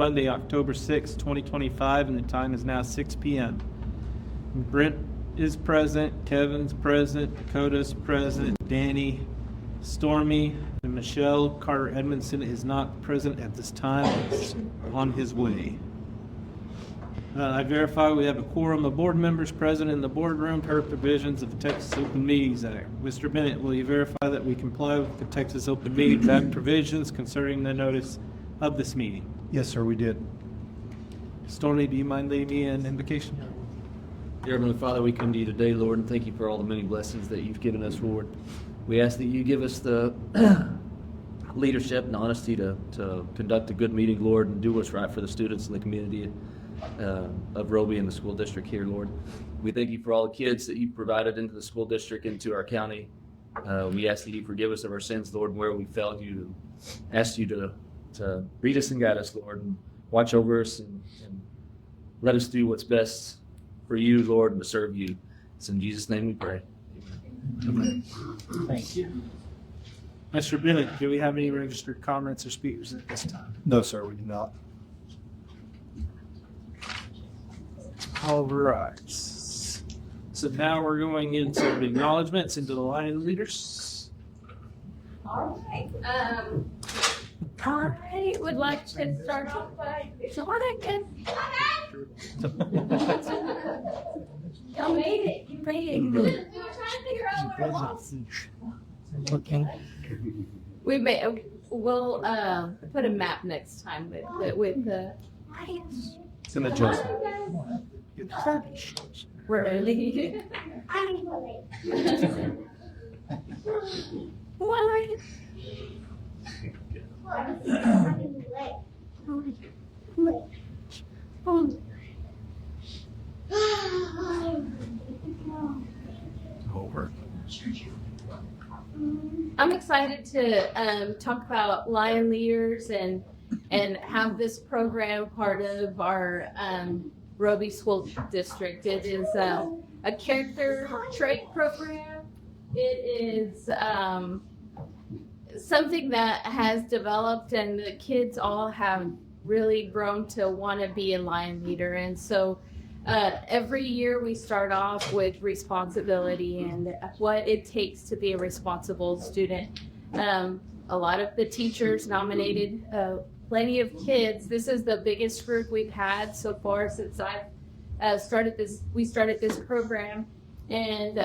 Monday, October 6, 2025, and the time is now 6 p.m. Brent is present, Kevin's present, Dakota's present, Danny, Stormy, and Michelle. Carter Edmondson is not present at this time. He's on his way. I verify we have a quorum of board members present in the boardroom per provisions of the Texas Open Meetings Act. Mr. Bennett, will you verify that we comply with the Texas Open Meetings Act provisions concerning the notice of this meeting? Yes, sir, we did. Stormy, do you mind leading me in invocation? Dear Heavenly Father, we come to you today, Lord, and thank you for all the many blessings that you've given us, Lord. We ask that you give us the leadership and honesty to conduct a good meeting, Lord, and do what's right for the students in the community of Roby and the school district here, Lord. We thank you for all the kids that you've provided into the school district, into our county. We ask that you forgive us of our sins, Lord, and where we failed you. Ask you to lead us and guide us, Lord, and watch over us and let us do what's best for you, Lord, and to serve you. It's in Jesus' name we pray. Amen. Thank you. Mr. Bennett, do we have any registered comments or speakers at this time? No, sir, we do not. All right. So now we're going into the acknowledgments into the line leaders. All right. I would like to start off by Jonathan. Y'all made it. You made it. We were trying to figure out where it was. Okay. We'll put a map next time with the. It's an adjustment. Really? Why? Over. I'm excited to talk about Lion Leaders and have this program part of our Roby School District. It is a character trait program. It is something that has developed, and the kids all have really grown to want to be a Lion Leader. And so every year we start off with responsibility and what it takes to be a responsible student. A lot of the teachers nominated plenty of kids. This is the biggest group we've had so far since we started this program. And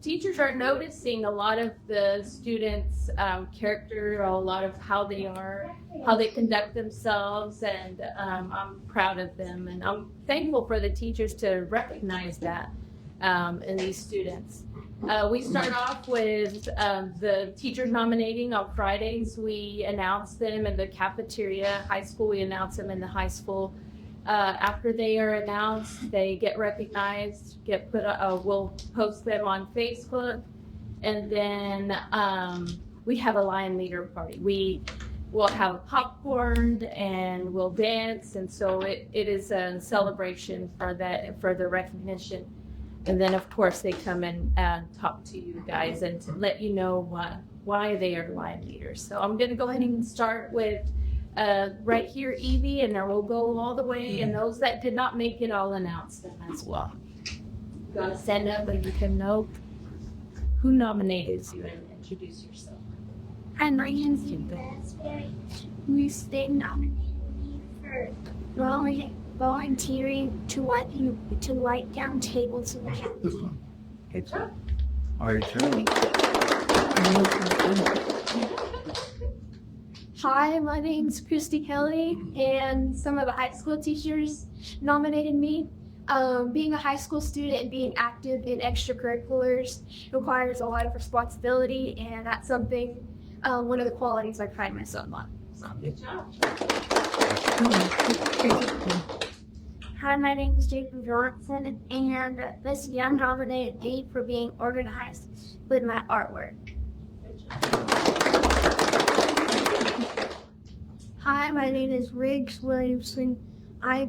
teachers are noticing a lot of the students' character, a lot of how they conduct themselves, and I'm proud of them. And I'm thankful for the teachers to recognize that in these students. We start off with the teachers nominating on Fridays. We announce them in the cafeteria. High school, we announce them in the high school. After they are announced, they get recognized, we'll post them on Facebook, and then we have a Lion Leader party. We will have popcorn and we'll dance, and so it is a celebration for the recognition. And then of course they come and talk to you guys and to let you know why they are Lion Leaders. So I'm going to go ahead and start with right here, Evie, and then we'll go all the way, and those that did not make it, I'll announce them as well. You gotta stand up and you can know who nominated you and introduce yourself. I'm Ryan Raspberry. We stayed nominated me for volunteering to wipe down tables and chairs. Good job. Are you sure? Hi, my name's Christy Kelly, and some of the high school teachers nominated me. Being a high school student and being active in extracurriculars requires a lot of responsibility, and that's something, one of the qualities I pride myself on. Good job. Hi, my name is Jacob Johnson, and this year I'm nominated me for being organized with my artwork. Hi, my name is Riggs Williamson. I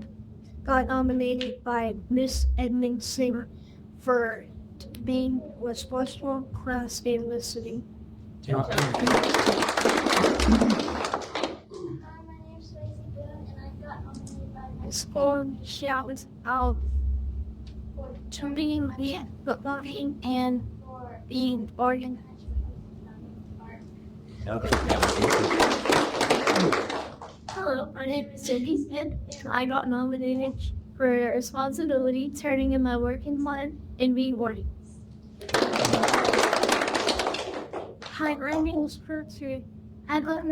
got nominated by Miss Edmondson for being responsible class and listening. Hi, my name's Swayze Boone, and I got school shouts out to being the footballing and being organized. Hello, my name is Cindy Smith. I got nominated for responsibility, turning in my working line, and being organized. Hi, my name is Gertrude. I got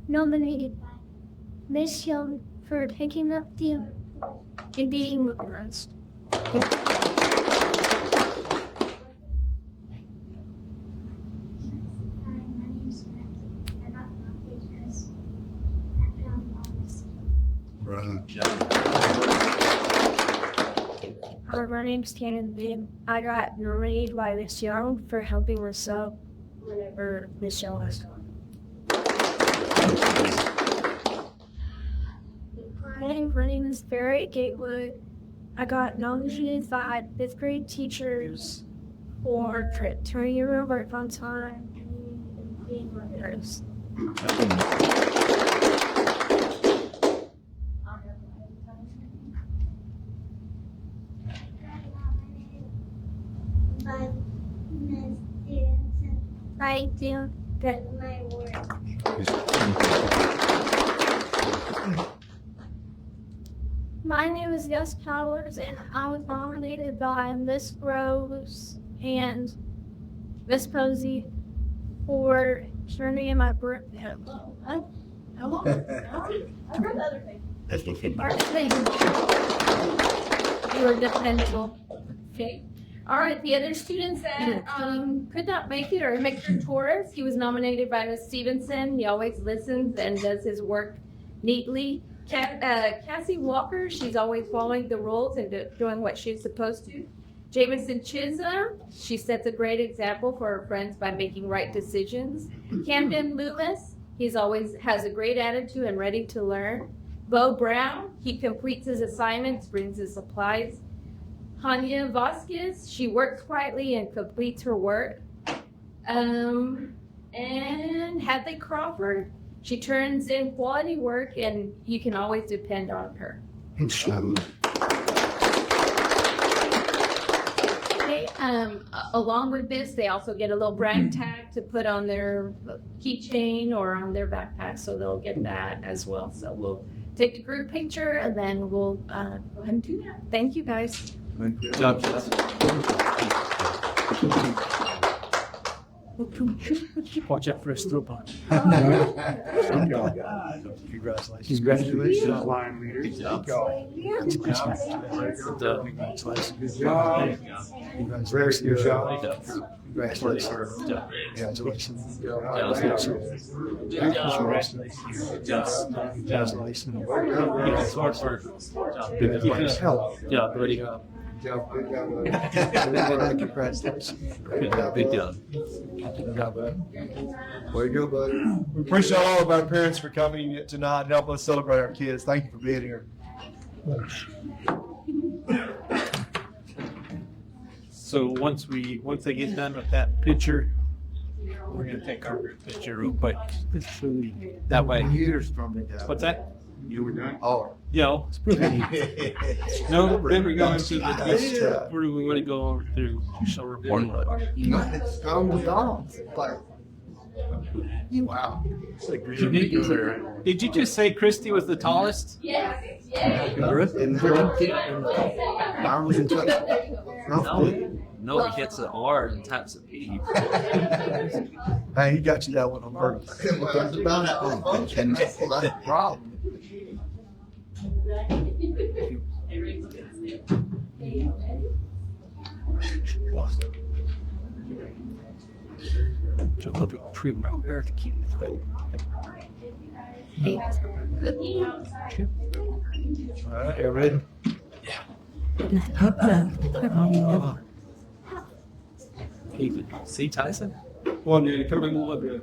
nominated by Miss Young for picking up the and being organized. Hi, my name's Cannon Bean. I got nominated by Miss Young for helping us out whenever Miss Young was gone. My name is Barry Gatewood. I got nominated by 5th grade teachers for turning your work on time and being leaders. I feel that my work. My name is Gus Powers, and I was nominated by Miss Rose and Miss Posey for turning in my birthday. Hello. You were dependable. Okay. All right, the other students that could not make it, or Victor Torres, he was nominated by Miss Stevenson. He always listens and does his work neatly. Cassie Walker, she's always following the rules and doing what she's supposed to. Jamison Chisholm, she sets a great example for her friends by making right decisions. Camden Loomis, he's always has a great attitude and ready to learn. Bo Brown, he completes his assignments, brings his supplies. Hania Vasquez, she works quietly and completes her work. And Hadley Crawford, she turns in quality work and you can always depend on her. Okay, along with this, they also get a little brag tag to put on their keychain or on their backpack, so they'll get that as well. So we'll take the group picture and then we'll go ahead and do that. Thank you, guys. Good job, Jess. Watch out for a throw punch. Congratulations. Congratulations. Line leader. Good job. Good job. Very good job. Congratulations. Good job. Congratulations. Congratulations. It's hard work. Yeah, buddy. Congratulations. Big job. Way to go, buddy. We appreciate all of our parents for coming tonight and helping us celebrate our kids. Thank you for being here. So once they get done with that picture, we're gonna take our group picture real quick. That way. Years from it. What's that? You were done? Oh. Yeah. No, then we're going to the where do we want to go over through? Shall report. It's gone with dogs. Wow. Did you just say Christy was the tallest? Yes. No, he gets an R and taps a P. Hey, he got you that one on purpose. That's a problem. All right, you ready? See Tyson? One, you come in over here.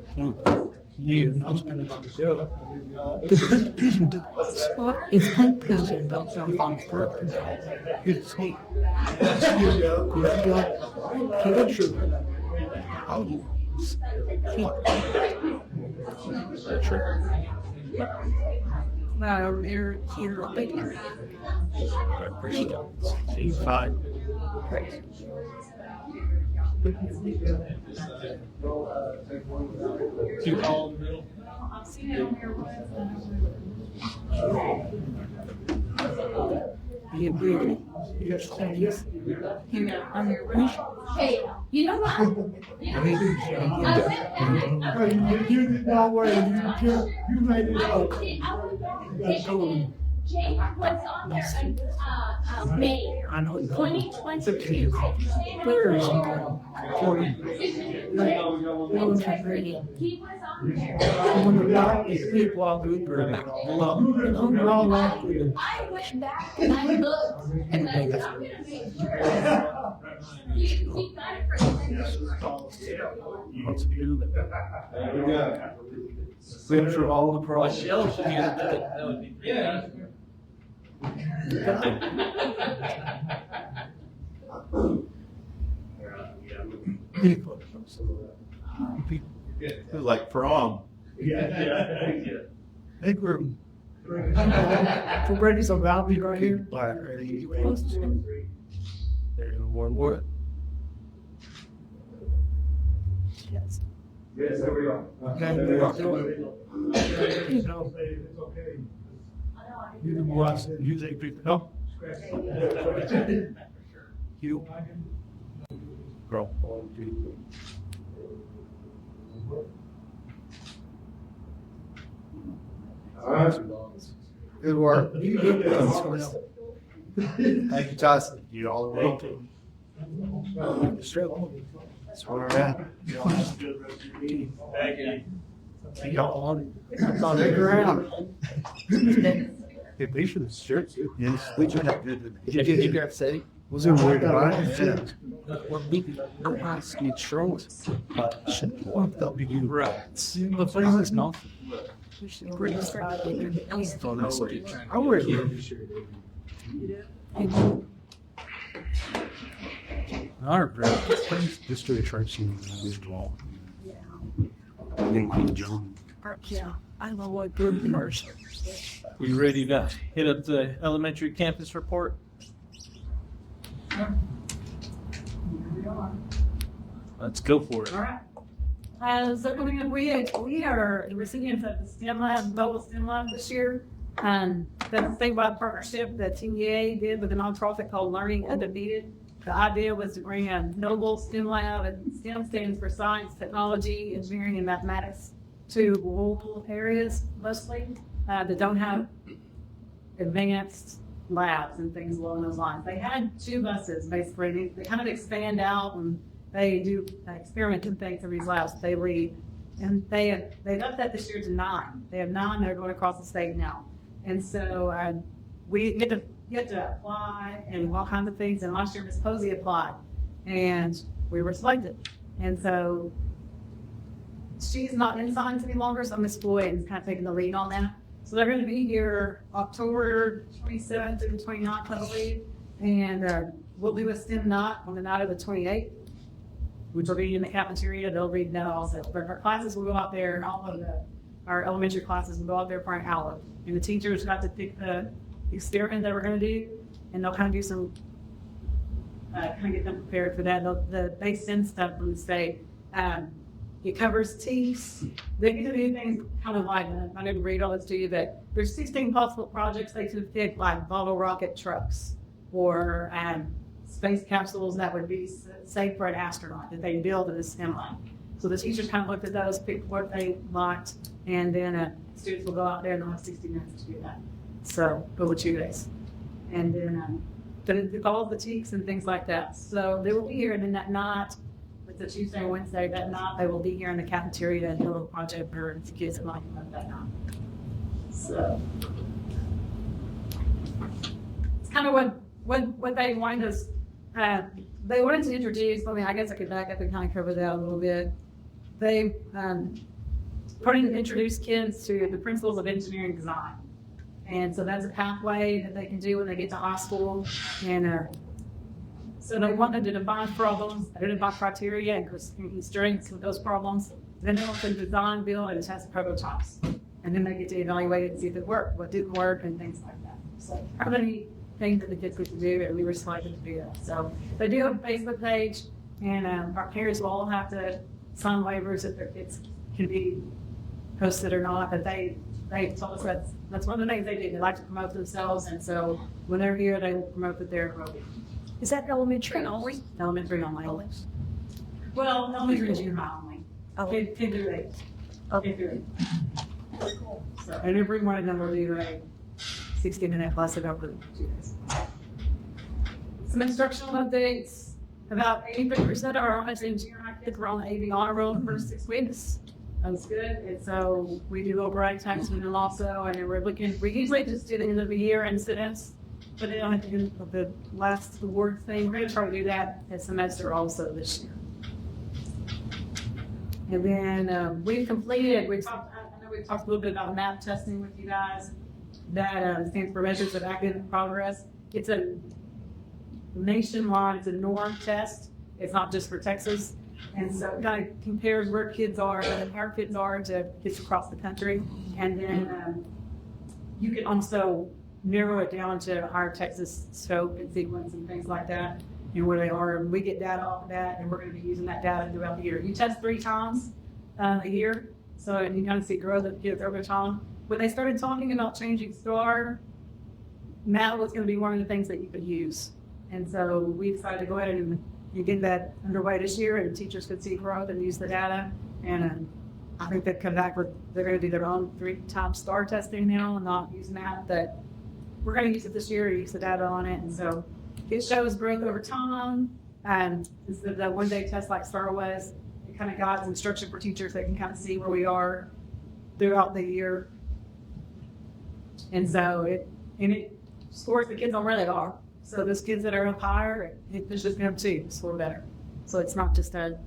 He's fine. Hey, you know what? You did not worry. You made it up. Jake was on there in May 2020. Where is he? He was on there. I went back and I looked and I was gonna make sure. He got it for Clear through all the problems. Yeah. It was like prom. Big room. For ready some value right here. Black, ready. There's one more. Yes, there we go. You know, you watch, you think people, no? You. Girl. Good work. Thank you, Johnson. You all the way. That's where we're at. Thank you. Y'all Not a ground. If they should have shared. Yes, we should have. You got say? Was it weird about it? What we go ask you trolls. What the be you right? See the thing is not. I would. Our just do a church in this wall. Yeah, I love what good first. We ready to hit up the elementary campus report? Let's go for it. All right. So we are the recipients of the STEM Lab, Global STEM Lab this year. That's a statewide partnership that TEA did with a nonprofit called Learning Undefeated. The idea was to bring a noble STEM lab, and STEM stands for science, technology, engineering, and mathematics, to rural areas mostly that don't have advanced labs and things along those lines. They had 2 buses basically. They kind of expand out and they do experimental things in these labs they lead. And they upped that this year to 9. They have 9 that are going across the state now. And so we get to apply and all kinds of things. And last year Miss Posey applied and we were selected. And so she's not in science any longer, so Miss Boyd is kind of taking the lead on that. So they're going to be here October 27th to the 29th, I believe. And we'll do a STEM night on the night of the 28th, which will be in the cafeteria. They'll read that also. But our classes will go out there, and all of our elementary classes will go out there for an hour. And the teachers got to pick the experiment that we're going to do, and they'll kind of do some, kind of get them prepared for that. The base STEM stuff would say, it covers teeth. They can do things kind of like, I didn't read all this to you, but there's 16 possible projects they could pick, like bottle rocket trucks or space capsules that would be safe for an astronaut that they build in the STEM lab. So the teachers kind of looked at those, picked what they liked, and then students will go out there and they'll have 60 minutes to do that. So over 2 days. And then all the teaks and things like that. So they will be here, and then that night, the Tuesday and Wednesday, that night they will be here in the cafeteria and do a little project for the kids and like that night. So it's kind of what they wanted us. They wanted to introduce. I mean, I guess I could back up and kind of cover that a little bit. They introduce kids to the principles of engineering design, and so that's a pathway that they can do when they get to high school. And so they wanted to define problems, identify criteria, and constraints with those problems. Then they want to design, build, and test prototypes. And then they get to evaluate it and see if it worked, what didn't work, and things like that. So how many things that the kids get to do, and we were selected to do that. So they do have a Facebook page, and our parents will all have to sign waivers if their kids can be posted or not, but they told us that's one of the things they do. They like to promote themselves, and so when they're here, they will promote that they're Roby. Is that elementary only? Elementary only. Well, elementary is junior high only. Kid through 8. Okay, through 8. So, and every one of them will do a 16-minute class of over 2 days. Some instructional updates. About 80% of our honors and junior high kids were on the AV honor roll the first 6 weeks. That's good. And so we do override tax and also, and we usually just do the end of the year incidents, but then at the end of the last award thing, we're going to try to do that this semester also this year. And then we've completed, I know we've talked a little bit about math testing with you guys. That stands for Measures of Academic Progress. It's a nationwide, it's a norm test. It's not just for Texas. And so it kind of compares where kids are, and our kids are to kids across the country. And then you can also narrow it down to our Texas scope and sequence and things like that, and where they are. And we get data off of that, and we're going to be using that data throughout the year. You test 3 times a year, so and you kind of see growth of kids over time. When they started talking about changing STAR, math was going to be one of the things that you could use. And so we decided to go ahead and get that underway this year, and teachers could see growth and use the data. And I think they've come back with, they're going to do their own 3-time STAR testing now and not use math. That we're going to use it this year, use the data on it. And so it shows growth over time. And instead of that one-day test like STAR was, it kind of guides instruction for teachers that can kind of see where we are throughout the year. And so it scores the kids on where they are. So those kids that are up higher, it's just going to score better. So it's not just and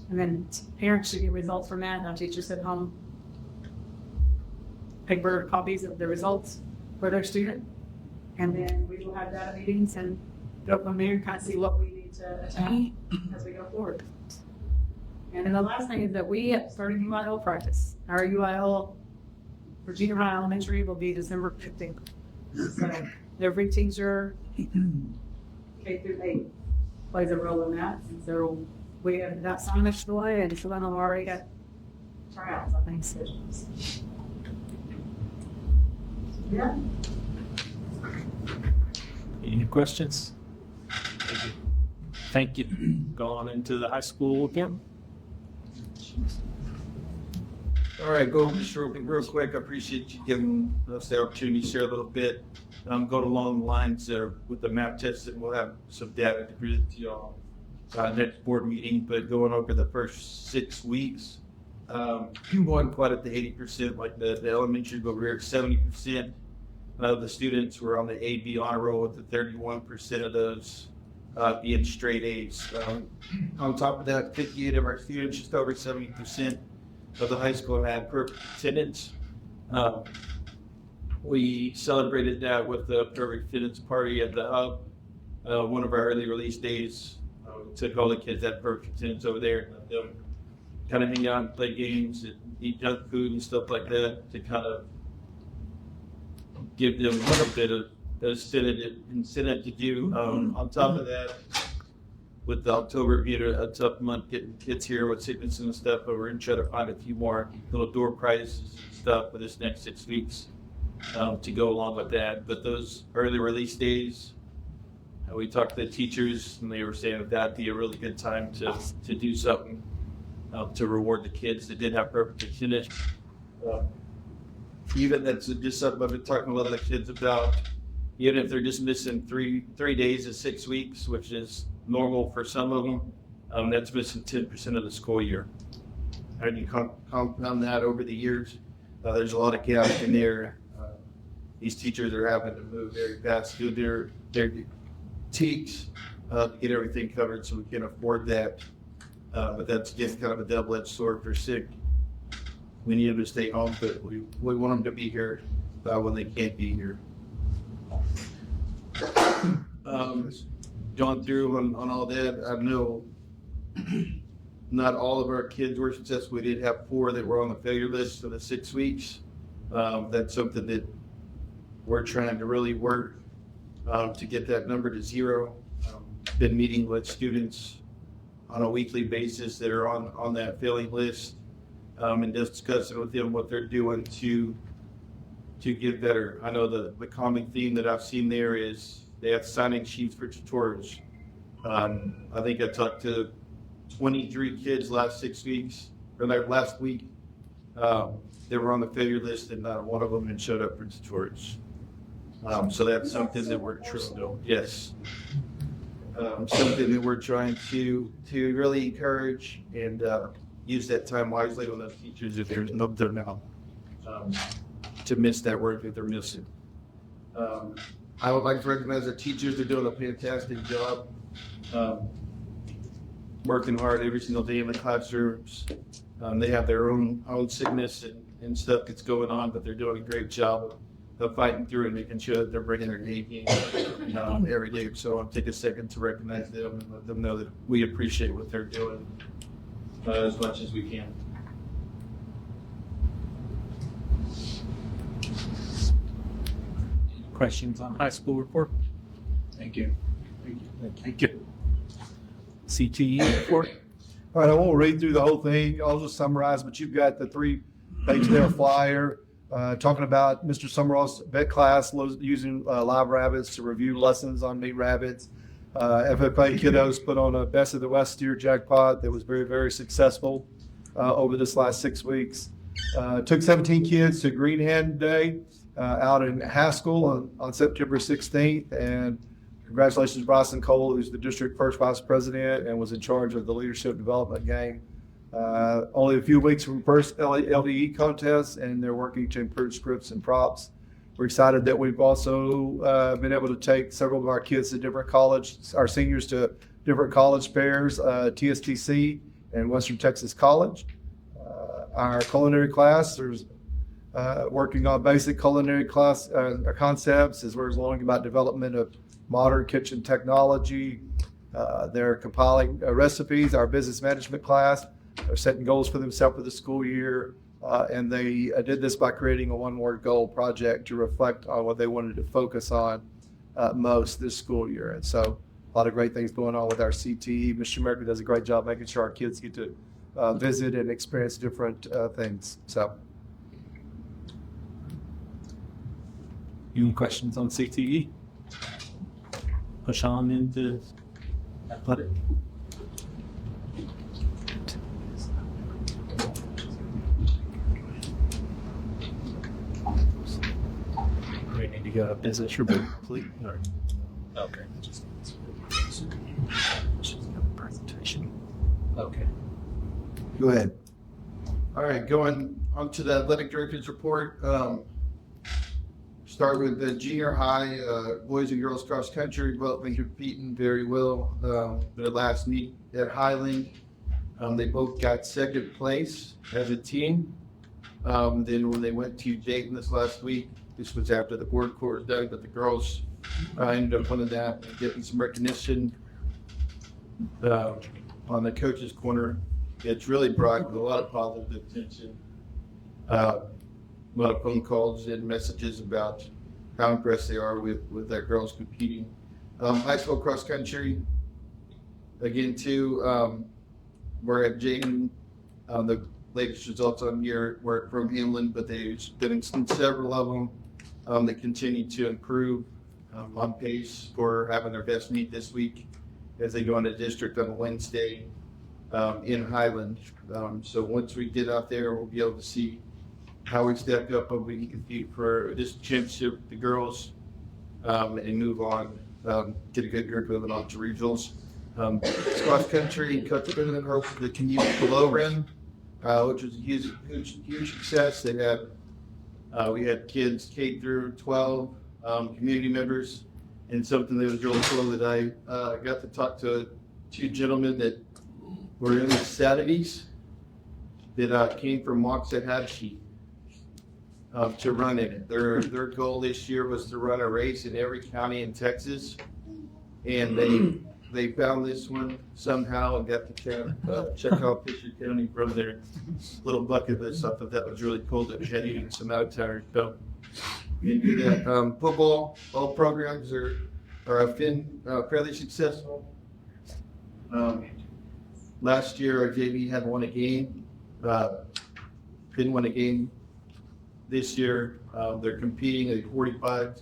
then parents should get results from that. Now teachers at home paper copies of the results for their student. And then we will have data meetings and go from there and kind of see what we need to attack as we go forward. And then the last thing is that we have started UIL practice. Our UIL for junior high elementary will be December 15th. So every teacher, K through 8, plays a role in that. And so we have that signage delay, and so then I've already got tryouts, I think. So. Yeah. Any questions? Thank you. Going into the high school again. All right, go real quick. I appreciate you giving us the opportunity to share a little bit. Going along the lines with the map test, and we'll have some data to present to y'all next board meeting. But going over the first 6 weeks, going quite at the 80%, like the elementary go over here, 70% of the students were on the AB honor roll, with the 31% of those being straight A's. On top of that, 58 of our students, just over 70% of the high school had perfect attendance. We celebrated that with the perfect attendance party at the hub. One of our early release days, took all the kids that perfect attendance over there and let them kind of hang out and play games and eat junk food and stuff like that to kind of give them a little bit of incentive to do. On top of that, with the October being a tough month, getting kids here with sickness and stuff, but we're going to try to find a few more little door prizes and stuff for this next 6 weeks to go along with that. But those early release days, we talked to the teachers, and they were saying that that'd be a really good time to do something to reward the kids that did have perfect attendance. Even that's just something I've been talking to a lot of the kids about. Even if they're just missing three days of 6 weeks, which is normal for some of them, that's missing 10% of the school year. And you compound that over the years, there's a lot of gaps in there. These teachers are having to move very fast through their teaks to get everything covered, so we can afford that. But that's just kind of a double-edged sword for sick. We need them to stay home, but we want them to be here when they can't be here. Gone through on all that. I know not all of our kids were successful. We did have 4 that were on the failure list for the 6 weeks. That's something that we're trying to really work to get that number to 0. Been meeting with students on a weekly basis that are on that failing list, and discussing with them what they're doing to get better. I know the common theme that I've seen there is they have signing sheets for tutors. I think I talked to 23 kids last 6 weeks, or like last week. They were on the failure list, and not one of them had showed up for tutors. So that's something that we're trying. Yes. Something that we're trying to really encourage and use that time wisely on those teachers if there's no there now to miss that work that they're missing. I would like to recognize the teachers. They're doing a fantastic job, working hard every single day in the classrooms. They have their own sickness and stuff that's going on, but they're doing a great job of fighting through and making sure that they're bringing their A game every day. So I'll take a second to recognize them and let them know that we appreciate what they're doing as much as we can. Questions on high school report? Thank you. Thank you. CTE report? All right, I won't read through the whole thing. I'll just summarize, but you've got the 3-page there flyer talking about Mr. Summerall's vet class using live rabbits to review lessons on meat rabbits. FFA kiddos put on a Best of the West steer jackpot that was very, very successful over this last 6 weeks. Took 17 kids to Green Hen Day out in Haskell on September 16th, and congratulations to Bryson Cole, who's the district first vice president and was in charge of the leadership development game. Only a few weeks from first LDE contest, and they're working to improve scripts and props. We're excited that we've also been able to take several of our kids to different our seniors to different college fairs, TSTC and Western Texas College. Our culinary class, there's working on basic culinary class concepts, as well as learning about development of modern kitchen technology. They're compiling recipes. Our business management class are setting goals for themselves for the school year, and they did this by creating a one-word goal project to reflect on what they wanted to focus on most this school year. And so a lot of great things going on with our CTE. Mr. America does a great job making sure our kids get to visit and experience different things. So. Any questions on CTE? Push on into athletic. We need to go to business report, please. Okay. Presentation. Okay. Go ahead. All right, going on to the athletic director's report. Start with the junior high boys and girls cross country. Both been competing very well. Their last meet at Highland, they both got second place as a team. Then when they went to Dayton this last week, this was after the board court done, but the girls ended up winning that and getting some recognition on the coach's corner. It's really brought a lot of positive attention. A lot of phone calls and messages about how impressed they are with their girls competing. High school cross country, again too, we're at Jayton. The latest results on here were from Hamlin, but they've been in several of them. They continue to improve, on pace for having their best meet this week as they go into district on Wednesday in Highland. So once we get out there, we'll be able to see how we step up and we can compete for this championship, the girls, and move on, get a good grip of it on to regionals. Cross country, cut the commute below rim, which was a huge success. They had, we had kids K through 12, community members, and something that was really cool that I got to talk to 2 gentlemen that were in the 70s that came from Waxahachie. To run it. Their goal this year was to run a race in every county in Texas, and they found this one somehow and got to check out Fisher County from their little bucket list. I thought that was really cool that we had even some out there. So we do that. Football, all programs have been fairly successful. Last year, our JV had won a game. Didn't win a game this year. They're competing at 45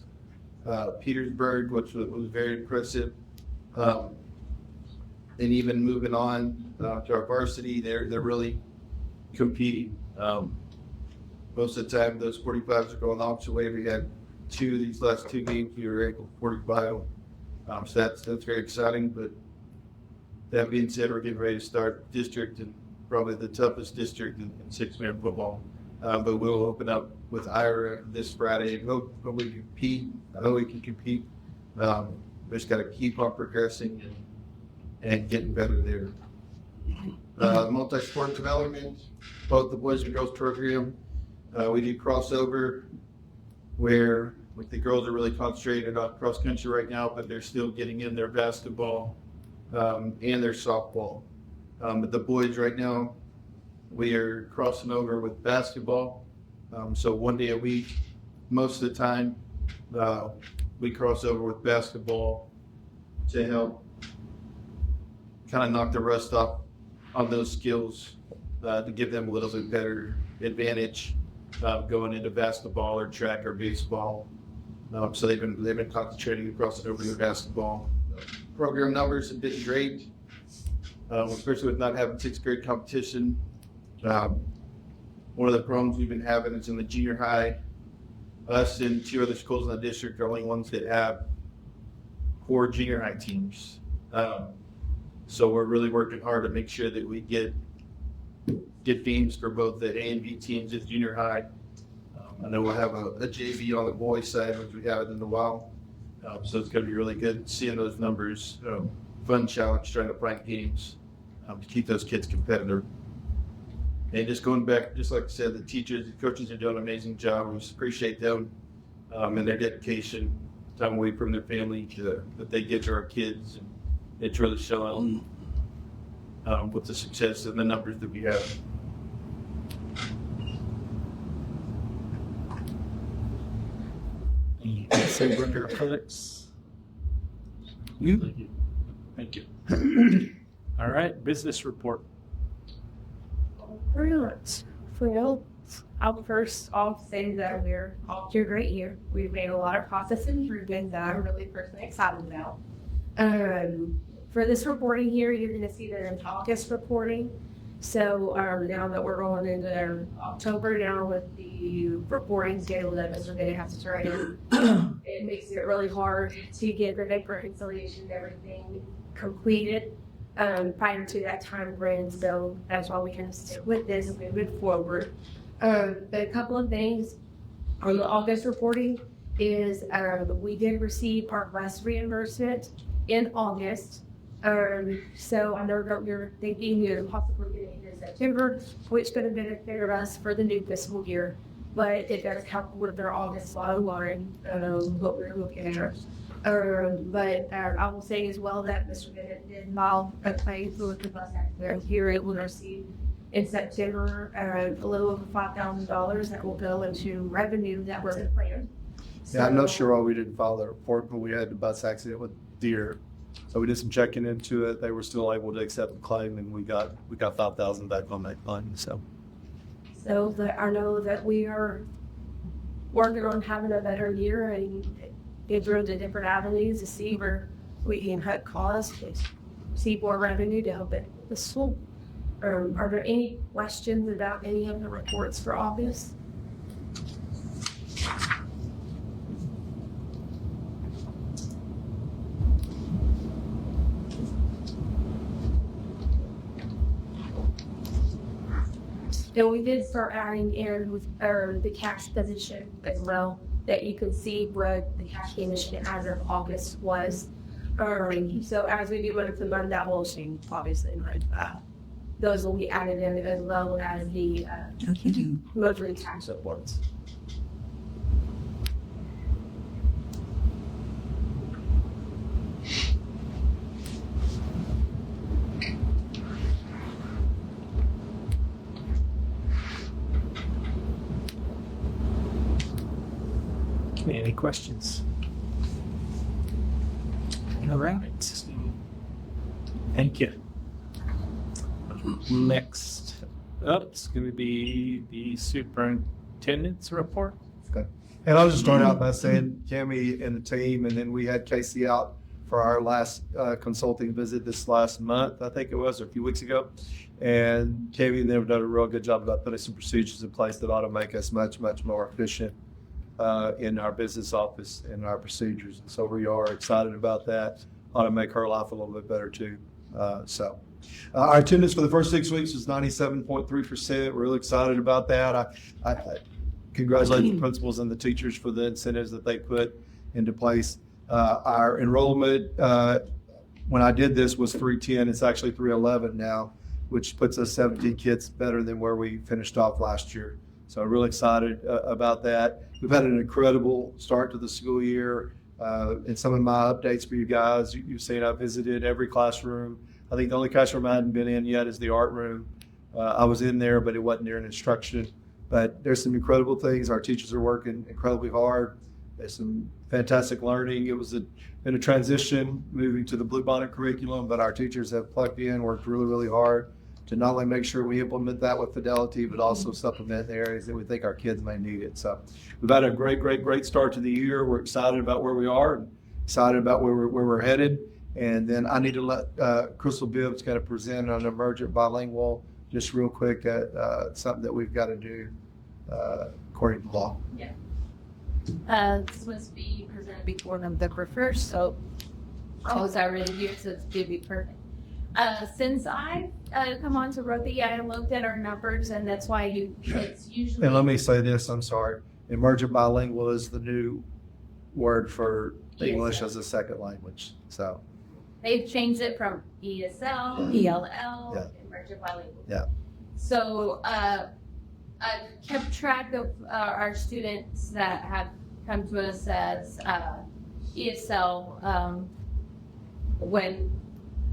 Petersburg, which was very impressive. And even moving on to our varsity, they're really competing. Most of the time, those 45s are going the opposite way. We had these last two games, we were able to 45. So that's very exciting. But that being said, we're getting ready to start district, and probably the toughest district in six-man football. But we'll open up with Ira this Friday and hope we compete. I know we can compete. We just got to keep on progressing and getting better there. Multi-sport development, both the boys and girls program. We do crossover where the girls are really concentrated on cross country right now, but they're still getting in their basketball and their softball. But the boys right now, we are crossing over with basketball. So one day a week, most of the time, we cross over with basketball to help kind of knock the rust off on those skills to give them a little bit better advantage going into basketball or track or baseball. So they've been concentrating and crossing over to basketball. Program numbers have been great, especially with not having sixth grade competition. One of the problems we've been having is in the junior high. Us and two other schools in the district are the only ones that have 4 junior high teams. So we're really working hard to make sure that we get teams for both the A and B teams at junior high. I know we'll have a JV on the boys side, which we haven't in a while. So it's going to be really good seeing those numbers. Fun challenge trying to find teams to keep those kids competitive. And just going back, just like I said, the teachers, the coaches are doing an amazing job. We appreciate them and their dedication, time away from their family that they give to our kids. And it's really showing with the success and the numbers that we have. Say Brooker Athletics. Thank you. All right, business report. Brilliant. Well, I'll first off say that we're off to a great year. We've made a lot of process improvements that I'm really personally excited about. For this reporting here, you're going to see the August reporting. So now that we're going into October now with the reporting schedule that Mr. Day has to turn in, it makes it really hard to get the bank reconciliation and everything completed prior to that time frame. So that's why we can stick with this and move it forward. But a couple of things on the August reporting is we did receive our bus reimbursement in August. So I know that you're thinking you're possibly getting it in September, which could have benefit us for the new fiscal year, but it does help with their August low line, what we're looking at. But I will say as well that Mr. Bennett did file a claim with the bus accident here. It will receive in September a little over $5,000 that will go into revenue that was planned. Yeah, I'm not sure why we didn't file the report, but we had the bus accident with Deer. So we did some checking into it. They were still able to accept the claim, and we got $5,000 back on that claim. So I know that we are working on having a better year and get through the different avenues to see where we can cut costs, see more revenue to help it the school. Are there any questions about any of the reports for August? And we did start adding in with the cash position as well, that you could see what the cash position as of August was. So as we do it, the month that will change, obviously, right? Those will be added in as well as the motoring tax reports. Any questions? All right. Thank you. Next up is going to be the superintendent's report. Okay. And I'll just start out by saying Cammy and the team, and then we had Casey out for our last consulting visit this last month, I think it was, or a few weeks ago. And Cammy and them have done a real good job about putting some procedures in place that ought to make us much, much more efficient in our business office and our procedures. And so we are excited about that. Ought to make her life a little bit better too. Our attendance for the first 6 weeks was 97.3%. We're really excited about that. I congratulate the principals and the teachers for the incentives that they put into place. Our enrollment, when I did this, was 310. It's actually 311 now, which puts us 17 kids better than where we finished off last year. So I'm really excited about that. We've had an incredible start to the school year. In some of my updates for you guys, you've seen I visited every classroom. I think the only classroom I hadn't been in yet is the art room. I was in there, but it wasn't during instruction. But there's some incredible things. Our teachers are working incredibly hard. There's some fantastic learning. It was been a transition moving to the Bluebonnet curriculum, but our teachers have plugged in, worked really, really hard to not only make sure we implement that with fidelity, but also supplement the areas that we think our kids may need it. So we've had a great start to the year. We're excited about where we are and excited about where we're headed. And then I need to let Crystal Bibbs kind of present on emergent bilingual just real quick. Something that we've got to do according to law. Yeah. This was be presented before November 1st, so I was already here, so it's going to be perfect. Since I come on to Roby, I looked at our numbers, and that's why it's usually. And let me say this, I'm sorry. Emergent bilingual is the new word for English as a second language. So they've changed it from ESL, ELL, emergent bilingual. Yeah. So I've kept track of our students that have come to us as ESL. When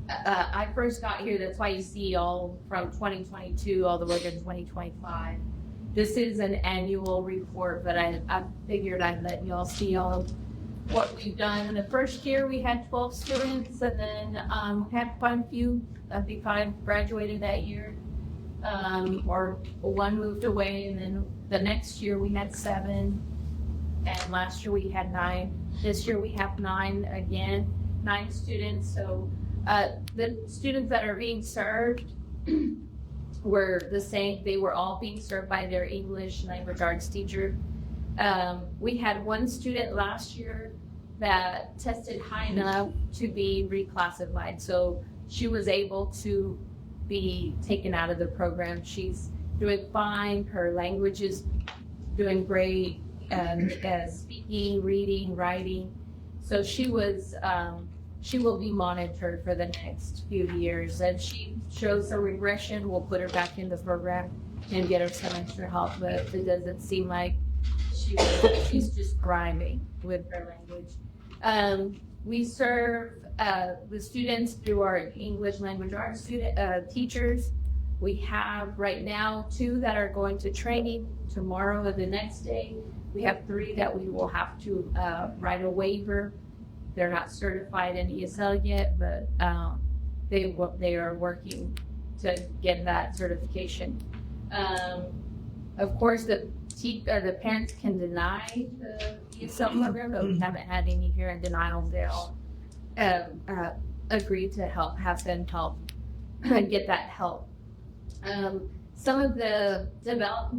I first got here, that's why you see all from 2022 all the way to 2025. This is an annual report, but I figured I'd let y'all see all what we've done. In the first year, we had 12 students, and then had quite a few. I think 5 graduated that year. Or 1 moved away, and then the next year we had 7, and last year we had 9. This year we have 9 again, 9 students. So the students that are being served were the same. They were all being served by their English language arts teacher. We had 1 student last year that tested high enough to be reclassified, so she was able to be taken out of the program. She's doing fine. Her language is doing great, speaking, reading, writing. So she will be monitored for the next few years. And she shows a regression. We'll put her back in the program and get her some extra help. But it doesn't seem like she's just grinding with her language. We serve the students through our English language arts teachers. We have right now 2 that are going to training tomorrow or the next day. We have 3 that we will have to write a waiver. They're not certified in ESL yet, but they are working to get that certification. Of course, the parents can deny the ESL program, but we haven't had any here in denial. They'll agree to have them help get that help. Some of the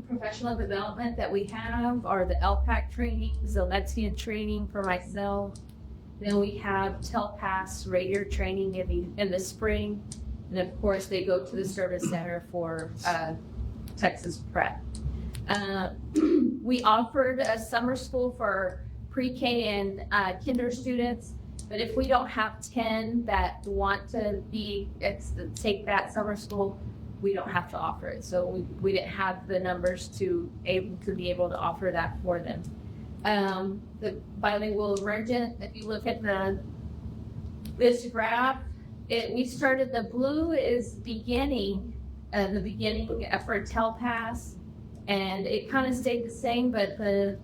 professional development that we have are the LPAC trainings, the Lexian training for myself. Then we have TELPAS radio training in the spring. And of course, they go to the service center for Texas Prep. We offered a summer school for pre-K and kinder students, but if we don't have 10 that want to take that summer school, we don't have to offer it. So we didn't have the numbers to be able to offer that for them. The bilingual emergent, if you look at this graph, we started, the blue is the beginning for TELPAS, and it kind of stayed the same, but the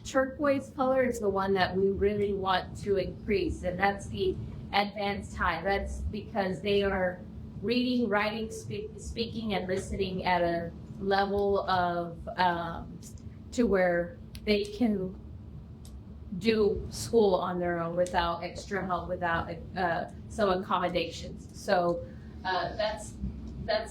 turquoise color is the one that we really want to increase, and that's the advanced high. That's because they are reading, writing, speaking, and listening at a level of to where they can do school on their own without extra help, without some accommodations. So that's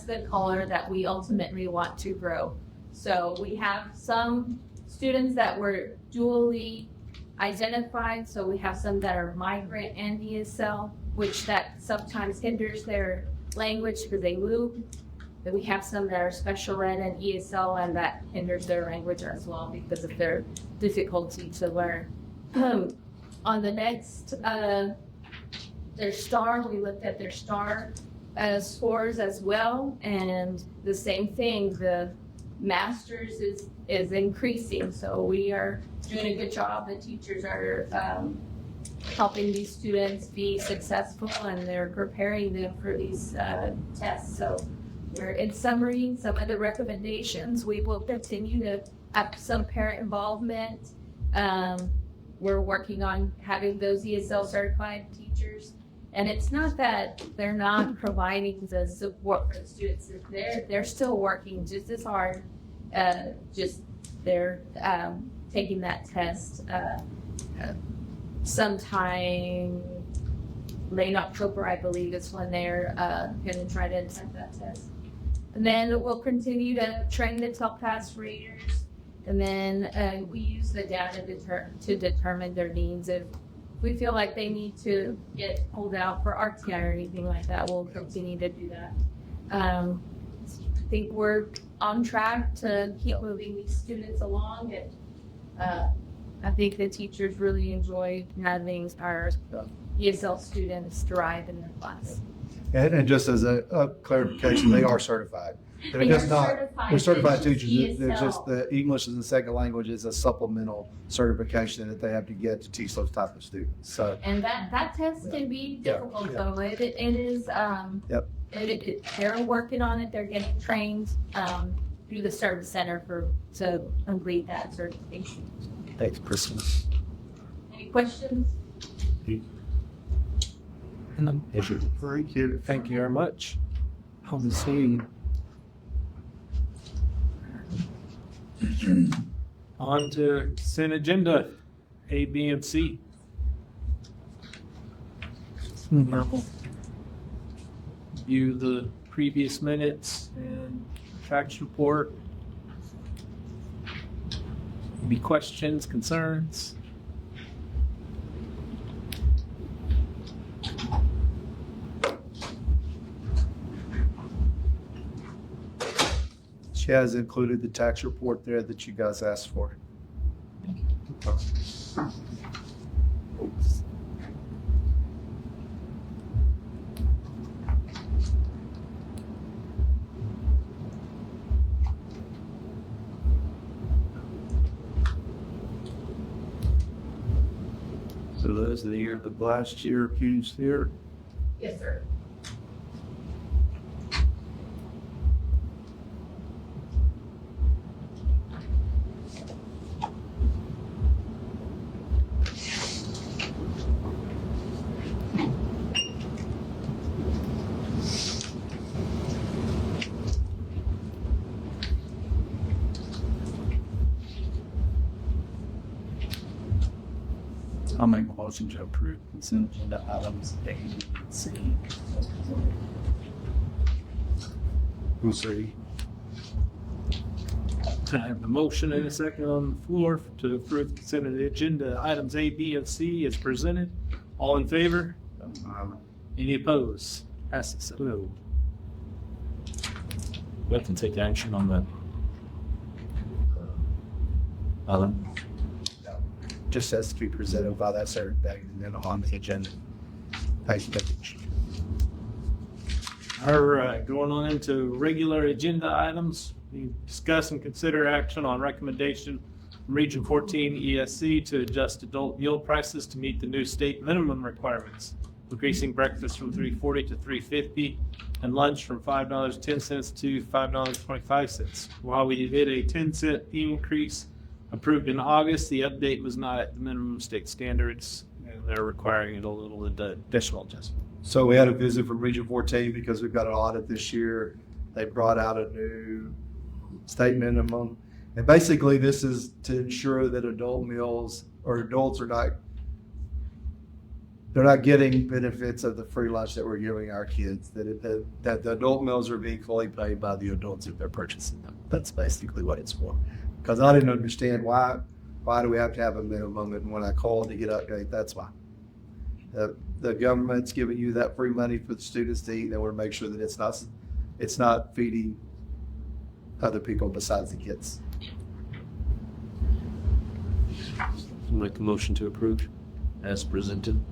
the color that we ultimately want to grow. So we have some students that were dually identified. So we have some that are migrant and ESL, which that sometimes hinders their language because they move. Then we have some that are special ed and ESL, and that hinders their language as well because of their difficulty to learn. On the next, their STAR, we looked at their STAR scores as well, and the same thing, the masters is increasing, so we are doing a good job. The teachers are helping these students be successful, and they're preparing them for these tests. So we're, in summary, some of the recommendations, we will continue to have some parent involvement. We're working on having those ESL certified teachers. And it's not that they're not providing the support for the students. They're still working just as hard. Just they're taking that test sometime late October, I believe, is when they're going to try to attempt that test. And then we'll continue to train the top pass readers. And then we use the data to determine their needs. If we feel like they need to get pulled out for RTI or anything like that, we'll continue to do that. I think we're on track to keep moving these students along, and I think the teachers really enjoy having our ESL students thrive in their class. And just as a clarification, they are certified. They're They just are not, certified. they're certified They're teachers. They're just ESL. the English as a second language is a supplemental certification that they have to get to teach those type of students. So, And that test can be Yeah. difficult, Yeah. though. It is, Yep. they're working on it. They're getting trained through the service center to complete that certification. thanks, Kristen. Any questions? Very good. Thank you very much. Hope to see you. On to consent agenda, A, B, and C. View the previous minutes and facts report. Any questions, concerns? She has included the tax report there that you guys asked for. So those are the year, the last year, Hughes here. Yes, sir. I'll make a motion to approve consent agenda items A, B, and C. Who's three? I have a motion and a second on the floor to approve consent of the agenda items A, B, and C as presented. All in favor? Any opposed? Passes 7-0. We have to take action on that. Alan? Just has to be presented by that certain day and then on the agenda. Thank you. All right, going on into regular agenda items. We discuss and consider action on recommendation from Region 14 ESC to adjust adult meal prices to meet the new state minimum requirements, increasing breakfast from $3.40 to $3.50 and lunch from $5.10 to $5.25. While we did a 10-cent increase approved in August. The update was not at the minimum state standards, and they're requiring a little additional adjustment. So we had a visit from Region 14 because we've got an audit this year. They brought out a new state minimum. And basically this is to ensure that adult meals or adults are not, they're not getting benefits of the free lunch that we're giving our kids, that the adult meals are being fully paid by the adults if they're purchasing them. That's basically what it's for. Because I didn't understand why do we have to have a minimum? And when I called to get update, that's why. The government's giving you that free money for the students to eat. They want to make sure that it's not feeding other people besides the kids. Make a motion to approve as presented.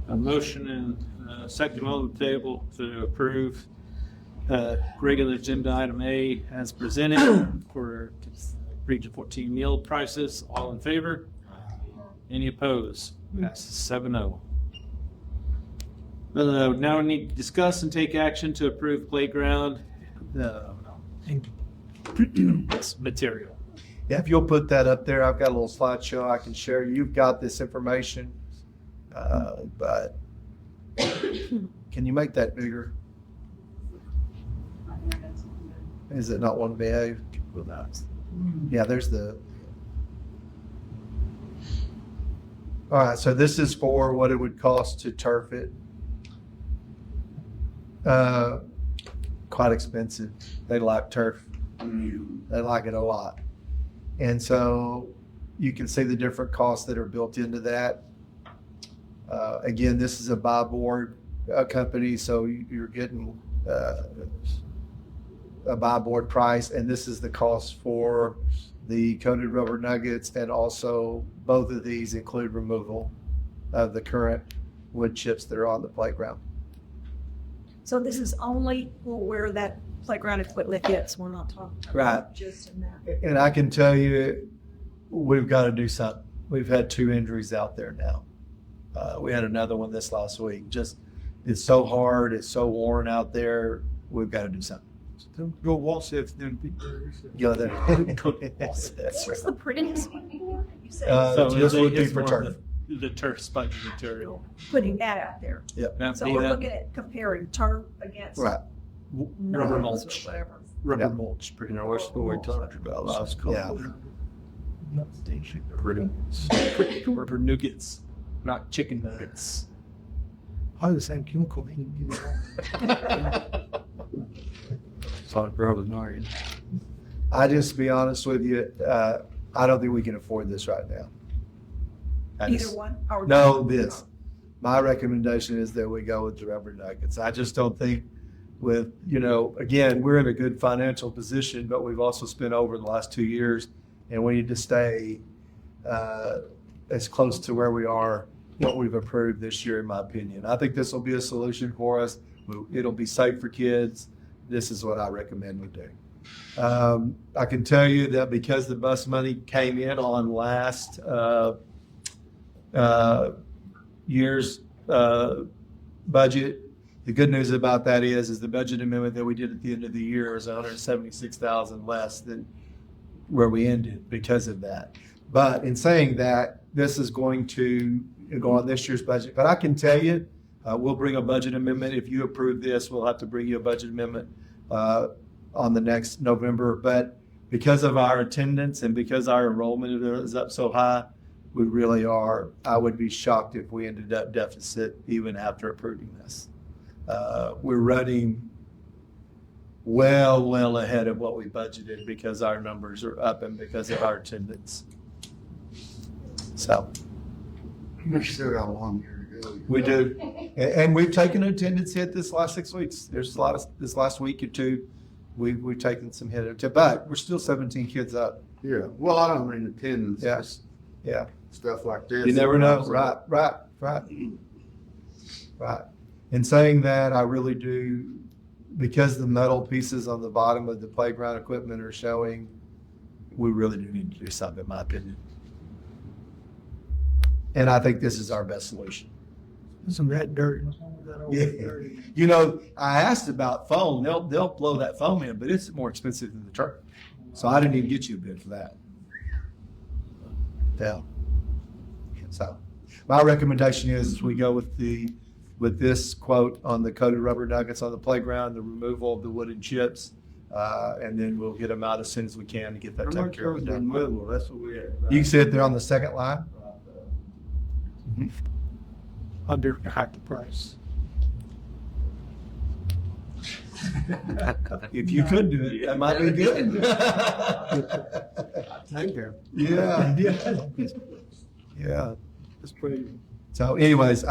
A motion and a second on the table to approve regular agenda item A as presented for Region 14 meal prices. All in favor? Any opposed? Passes 7-0. Now we need to discuss and take action to approve playground material. Yeah, if you'll put that up there, I've got a little slideshow I can share. You've got this information, but can you make that bigger? Is it not one behave? Yeah, there's the. All right, so this is for what it would cost to turf it. Quite expensive. They like turf. They like it a lot. And so you can see the different costs that are built into that. Again, this is a buy board company, so you're getting a buy board price, and this is the cost for the coated rubber nuggets, and also both of these include removal of the current wood chips that are on the playground. So this is only where that playground equipment hits. We're not talking Right. about just in that. And I can tell you, we've got to do something. We've had 2 injuries out there now. We had another one this last week. Just, it's so hard. It's so worn out there. We've got to do something. Go waltz if then. Yeah, there. What's the prettiest one? You said So this would be it's for more turf. the turf sponge material. putting that out there. That'd So be we're that looking at comparing turf against Right. rubber nuts mulch. or whatever. Rubber Yeah. mulch. Pretty You know, what's the word talking about last call? Yeah. Rubber nuggets, not chicken nuggets. All the same chemical. Thought brother Narian. I just be honest with you, I don't think we can afford this right now. I Either just- one? Or No, this. My recommendation is that we go with the rubber nuggets. I just don't think with, again, we're in a good financial position, but we've also spent over the last 2 years, and we need to stay as close to where we are, what we've approved this year, in my opinion. I think this will be a solution for us. It'll be safe for kids. This is what I recommend we do. I can tell you that because the bus money came in on last year's budget, the good news about that is the budget amendment that we did at the end of the year is $176,000 less than where we ended because of that. But in saying that, this is going to go on this year's budget. But I can tell you, we'll bring a budget amendment. If you approve this, we'll have to bring you a budget amendment on the next November. But because of our attendance and because our enrollment is up so high, we really are. I would be shocked if we ended up deficit even after approving this. We're running well ahead of what we budgeted because our numbers are up and because of our attendance. So We still got a long year to go. we do. And we've taken an attendance hit this last 6 weeks. There's a lot of, this last week or two, we've taken some hit, but we're still 17 kids up. Yeah, well, I don't mean attendance, Yeah. just Yeah. stuff like this. You never know. Right. In saying that, I really do, because the metal pieces on the bottom of the playground equipment are showing, we really do need to do something, in my opinion. And I think this is our best solution. Some red dirt. Yeah. I asked about foam. They'll blow that foam in, but it's more expensive than the turf. So I didn't even get you a bid for that. Yeah. So my recommendation is we go with this quote on the coated rubber nuggets on the playground, the removal of the wooden chips, and then we'll get them out as soon as we can to get that taken care of. Removal, that's what we had. You can see it there on the second line. Under half the price. If you could do it, that might be good. Thank you. Yeah. Yeah. That's pretty. So anyways,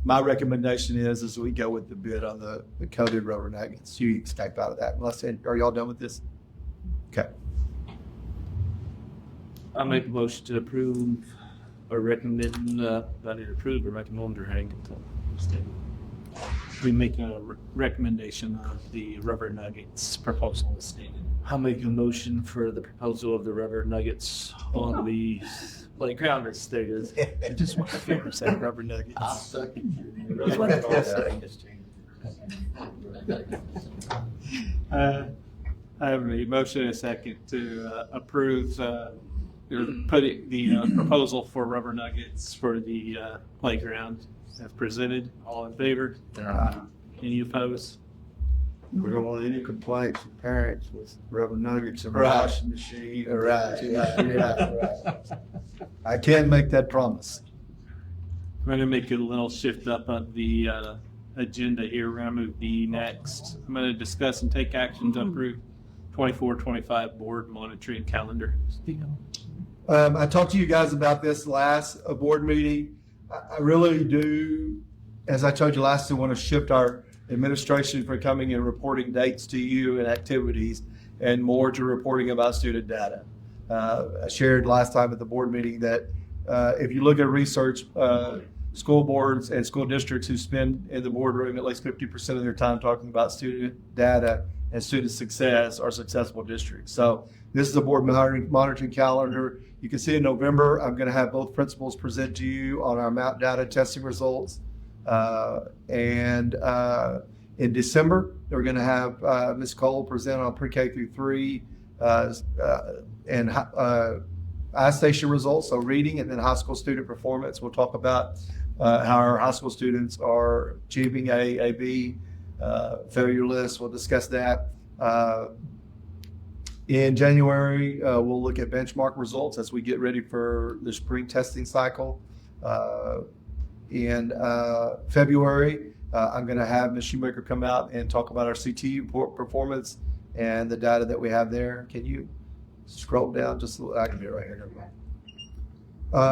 my recommendation is we go with the bid on the coated rubber nuggets. You expect out of that. Are y'all done with this? Okay. I make a motion to approve or recommend, I need to approve or recommend or hang. We make a recommendation of the rubber nuggets proposal as stated. I'll make a motion for the proposal of the rubber nuggets on the playground as stated. I just want to figure out rubber nuggets. I have a motion and a second to approve putting the proposal for rubber nuggets for the playground as presented. All in favor? Any opposed? We don't want any complaints from parents with rubber nuggets in the Right. washing machine. Right. I can make that promise. I'm going to make a little shift up on the agenda here. We're going to move B next. I'm going to discuss and take action to approve 24-25 board monitoring calendar. I talked to you guys about this last board meeting. I really do, as I told you last time, want to shift our administration from coming and reporting dates to you and activities and more to reporting about student data. I shared last time at the board meeting that if you look at research, school boards and school districts who spend in the boardroom at least 50% of their time talking about student data and student success are successful districts. So this is a board monitoring calendar. You can see in November, I'm going to have both principals present to you on our MAP data testing results. And in December, we're going to have Ms. Cole present on pre-K through 3 and iStation results, so reading, and then high school student performance. We'll talk about how our high school students are achieving a B failure list. We'll discuss that. In January, we'll look at benchmark results as we get ready for the spring testing cycle. In February, I'm going to have Ms. Shoemaker come out and talk about our CT performance and the data that we have there. Can you scroll down just a little? I can be right here.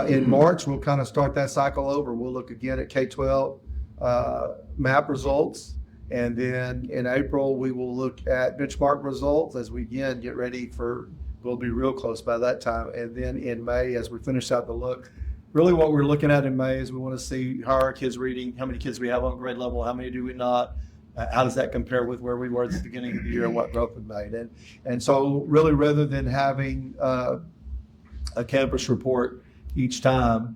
In March, we'll kind of start that cycle over. We'll look again at K-12 MAP results. And then in April, we will look at benchmark results as we again get ready for, we'll be real close by that time. And then in May, as we finish out the look, really what we're looking at in May is we want to see how our kids reading, how many kids we have on grade level, how many do we not, how does that compare with where we were at the beginning of the year, what growth we made. And so really rather than having a campus report each time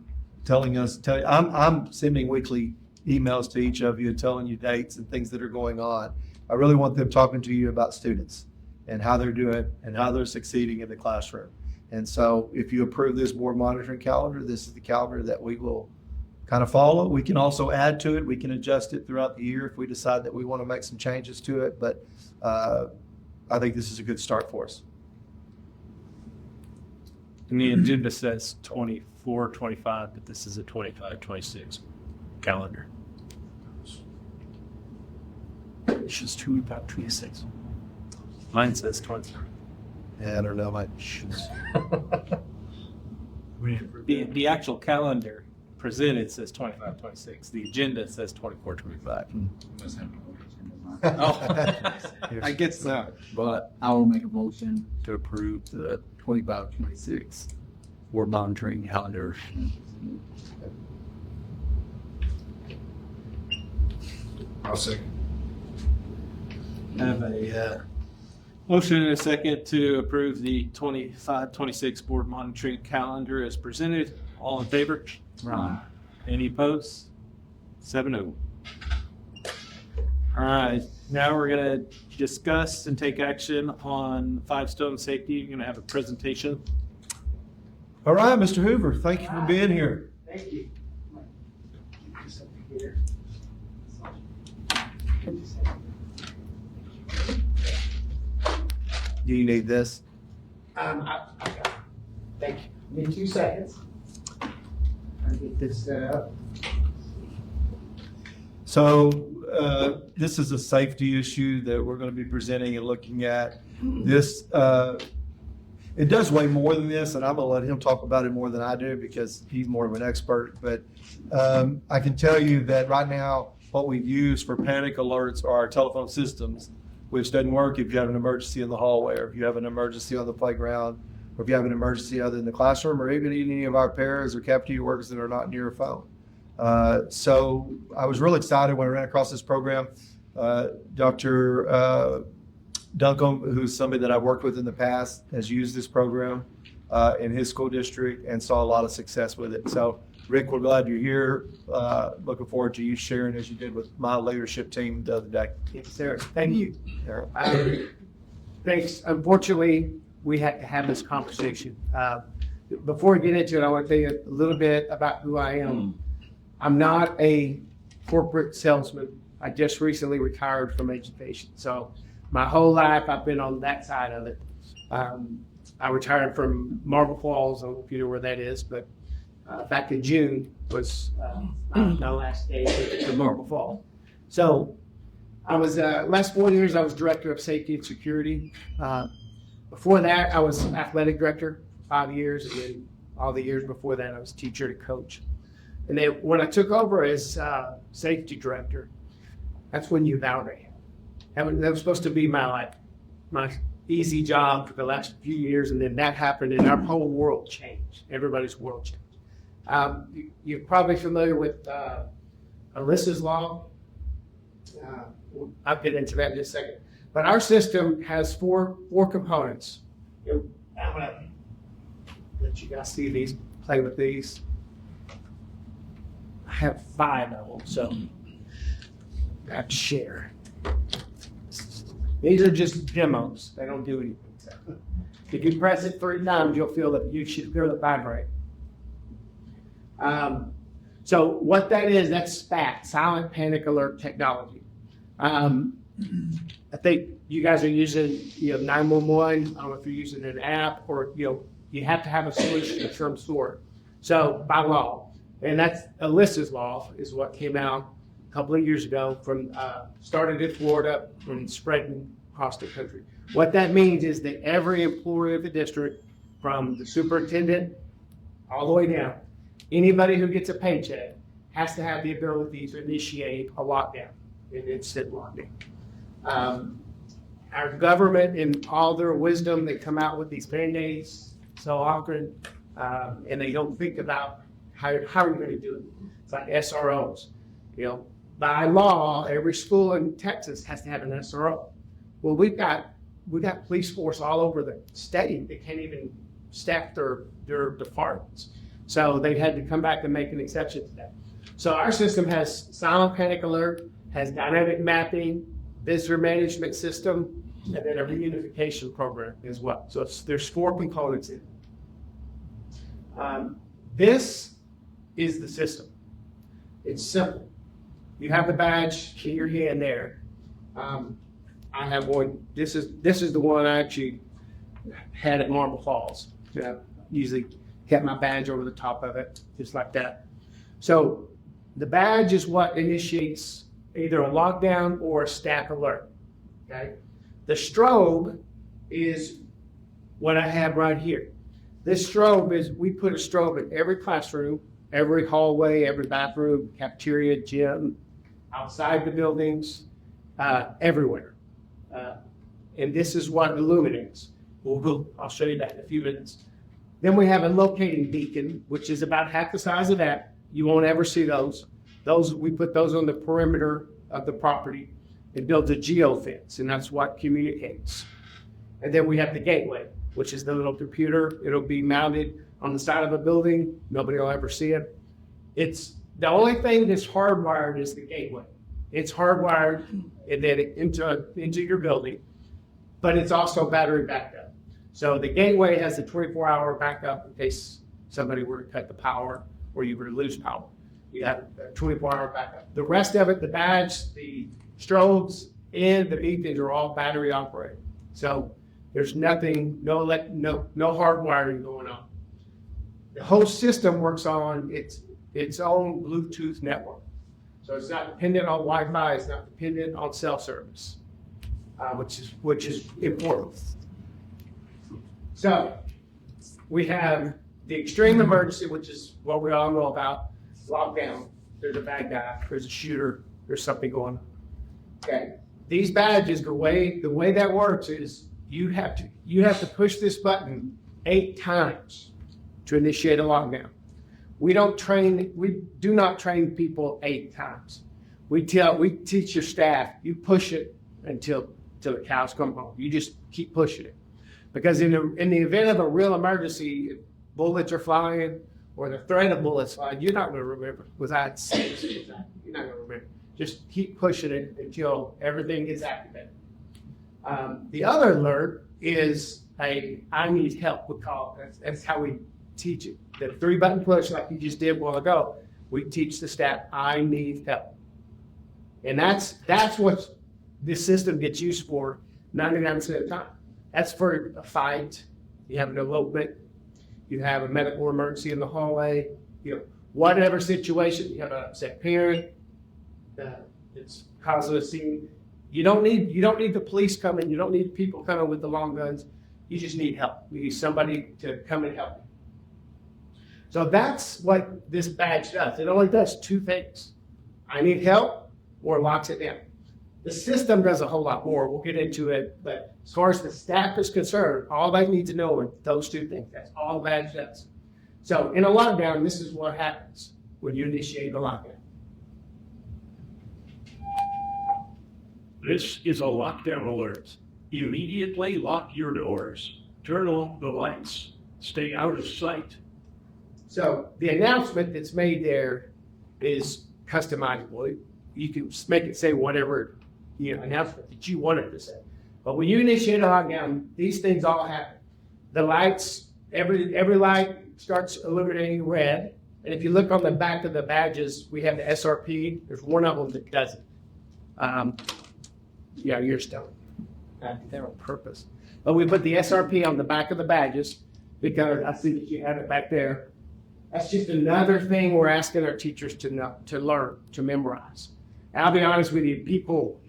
I'm sending weekly emails to each of you telling you dates and things that are going on. I really want them talking to you about students and how they're doing and how they're succeeding in the classroom. And so if you approve this board monitoring calendar, this is the calendar that we will kind of follow. We can also add to it. We can adjust it throughout the year if we decide that we want to make some changes to it. But I think this is a good start for us. And the agenda says 24-25, but this is a 25-26 calendar. It's just about 26. Mine says 20. Yeah, I don't know. The actual calendar presented says 25-26. The agenda says 24-25. I guess so, but I will make a motion to approve the 25-26 board monitoring calendar. I'll second. I have a motion and a second to approve the 25-26 board monitoring calendar as presented. All in favor? Any opposed? 7-0. All right. Now we're gonna discuss and take action on 5 Stone safety. You're gonna have a presentation. All right, Mr. Hoover, thank you for being here. Thank you. Do you need this? I got it. Thank you. Give me 2 seconds. I'll get this set up. So this is a safety issue that we're going to be presenting and looking at. This, it does way more than this, and I'm going to let him talk about it more than I do because he's more of an expert. But I can tell you that right now, what we've used for panic alerts are our telephone systems, which doesn't work if you have an emergency in the hallway, or if you have an emergency on the playground, or if you have an emergency other in the classroom, or even any of our paras or cafeteria workers that are not near a phone. So I was really excited when I ran across this program. Dr. Duncombe, who's somebody that I've worked with in the past, has used this program in his school district and saw a lot of success with it. So Rick, we're glad you're here. Looking forward to you sharing as you did with my leadership team the other day. Yes, sir. Thank you. Thanks. Unfortunately, we had to have this conversation. Before we get into it, I want to tell you a little bit about who I am. I'm not a corporate salesman. I just recently retired from education. So my whole life, I've been on that side of it. I retired from Marble Falls. I don't know if you know where that is, but back in June was my last day at Marble Falls. So I was, last 4 years, I was director of safety and security. Before that, I was athletic director for 5 years. And then all the years before that, I was teacher to coach. And then when I took over as safety director, that's when you evaluate. That was supposed to be my easy job for the last few years, and then that happened, and our whole world changed. Everybody's world changed. You're probably familiar with Alyssa's law. I'll get into that in just a second. But our system has four components. I'm gonna let you guys see these, play with these. I have 5 of them, so I have to share. These are just demos. They don't do anything. If you press it 3 times, you'll feel that you should feel it vibrate. So what that is, that's SPAT, Silent Panic Alert Technology. I think you guys are using 911. I don't know if you're using an app or you have to have a solution of some sort. So by law, and that's Alyssa's law is what came out a couple of years ago from started in Florida and spreading across the country. What that means is that every employee of the district, from the superintendent all the way down, anybody who gets a paycheck has to have the ability to initiate a lockdown, an instant lockdown. Our government, in all their wisdom, they come out with these band-aids so often, and they don't think about how are we going to do it. It's like SROs. By law, every school in Texas has to have an SRO. Well, we've got police force all over the state that can't even staff their departments. So they've had to come back and make an exception to that. So our system has Silent Panic Alert, has dynamic mapping, visitor management system, and then a reunification program as well. So there's 4 components in it. This is the system. It's simple. You have the badge in your hand there. I have one. This is the one I actually had at Marble Falls. Usually kept my badge over the top of it, just like that. So the badge is what initiates either a lockdown or a staff alert. Okay. The strobe is what I have right here. This strobe is, we put a strobe in every classroom, every hallway, every bathroom, cafeteria, gym, outside the buildings, everywhere. And this is what illuminates. I'll show you that in a few minutes. Then we have a locating beacon, which is about half the size of that. You won't ever see those. We put those on the perimeter of the property. It builds a geofence, and that's what communicates. And then we have the gateway, which is the little computer. It'll be mounted on the side of a building. Nobody will ever see it. It's the only thing that's hardwired is the gateway. It's hardwired and then into your building, but it's also battery backup. So the gateway has a 24-hour backup in case somebody were to cut the power or you were to lose power. You have a 24-hour backup. The rest of it, the badge, the strobes, and the beacons are all battery operated. So there's nothing, no hard wiring going on. The whole system works on its own Bluetooth network. So it's not dependent on Wi-Fi, it's not dependent on cell service, which is important. So we have the extreme emergency, which is what we all know about, lockdown. There's a bad guy, there's a shooter, there's something going on. Okay. These badges, the way that works is you have to push this button 8 times to initiate a lockdown. We do not train people 8 times. We teach your staff, you push it until the cows come home. You just keep pushing it. Because in the event of a real emergency, if bullets are flying or the threat of bullets flying, you're not going to remember without saying you're not going to remember. Just keep pushing it until everything is activated. The other alert is I need help. That's how we teach it. The 3-button push, like you just did a while ago, we teach the staff, I need help. And that's what this system gets used for 99% of the time. That's for a fight, you have an elopement, you have a medical emergency in the hallway, whatever situation, you have an upset parent, it's causing a scene. You don't need the police coming, you don't need people coming with the long guns, you just need help. You need somebody to come and help you. So that's what this badge does. It only does 2 things. I need help or locks it down. The system does a whole lot more. We'll get into it. But as far as the staff is concerned, all they need to know are those 2 things. That's all the badge does. So in a lockdown, this is what happens when you initiate a lockdown. This is a lockdown alert. Immediately lock your doors. Turn off the lights. Stay out of sight. So the announcement that's made there is customizable. You can make it say whatever announcement that you want it to say. But when you initiate a lockdown, these things all happen. The lights, every light starts illuminating red. And if you look on the back of the badges, we have the SRP. There's one of them that doesn't. You're still. They're on purpose. But we put the SRP on the back of the badges because I see that you have it back there. That's just another thing we're asking our teachers to learn, to memorize. And I'll be honest with you, people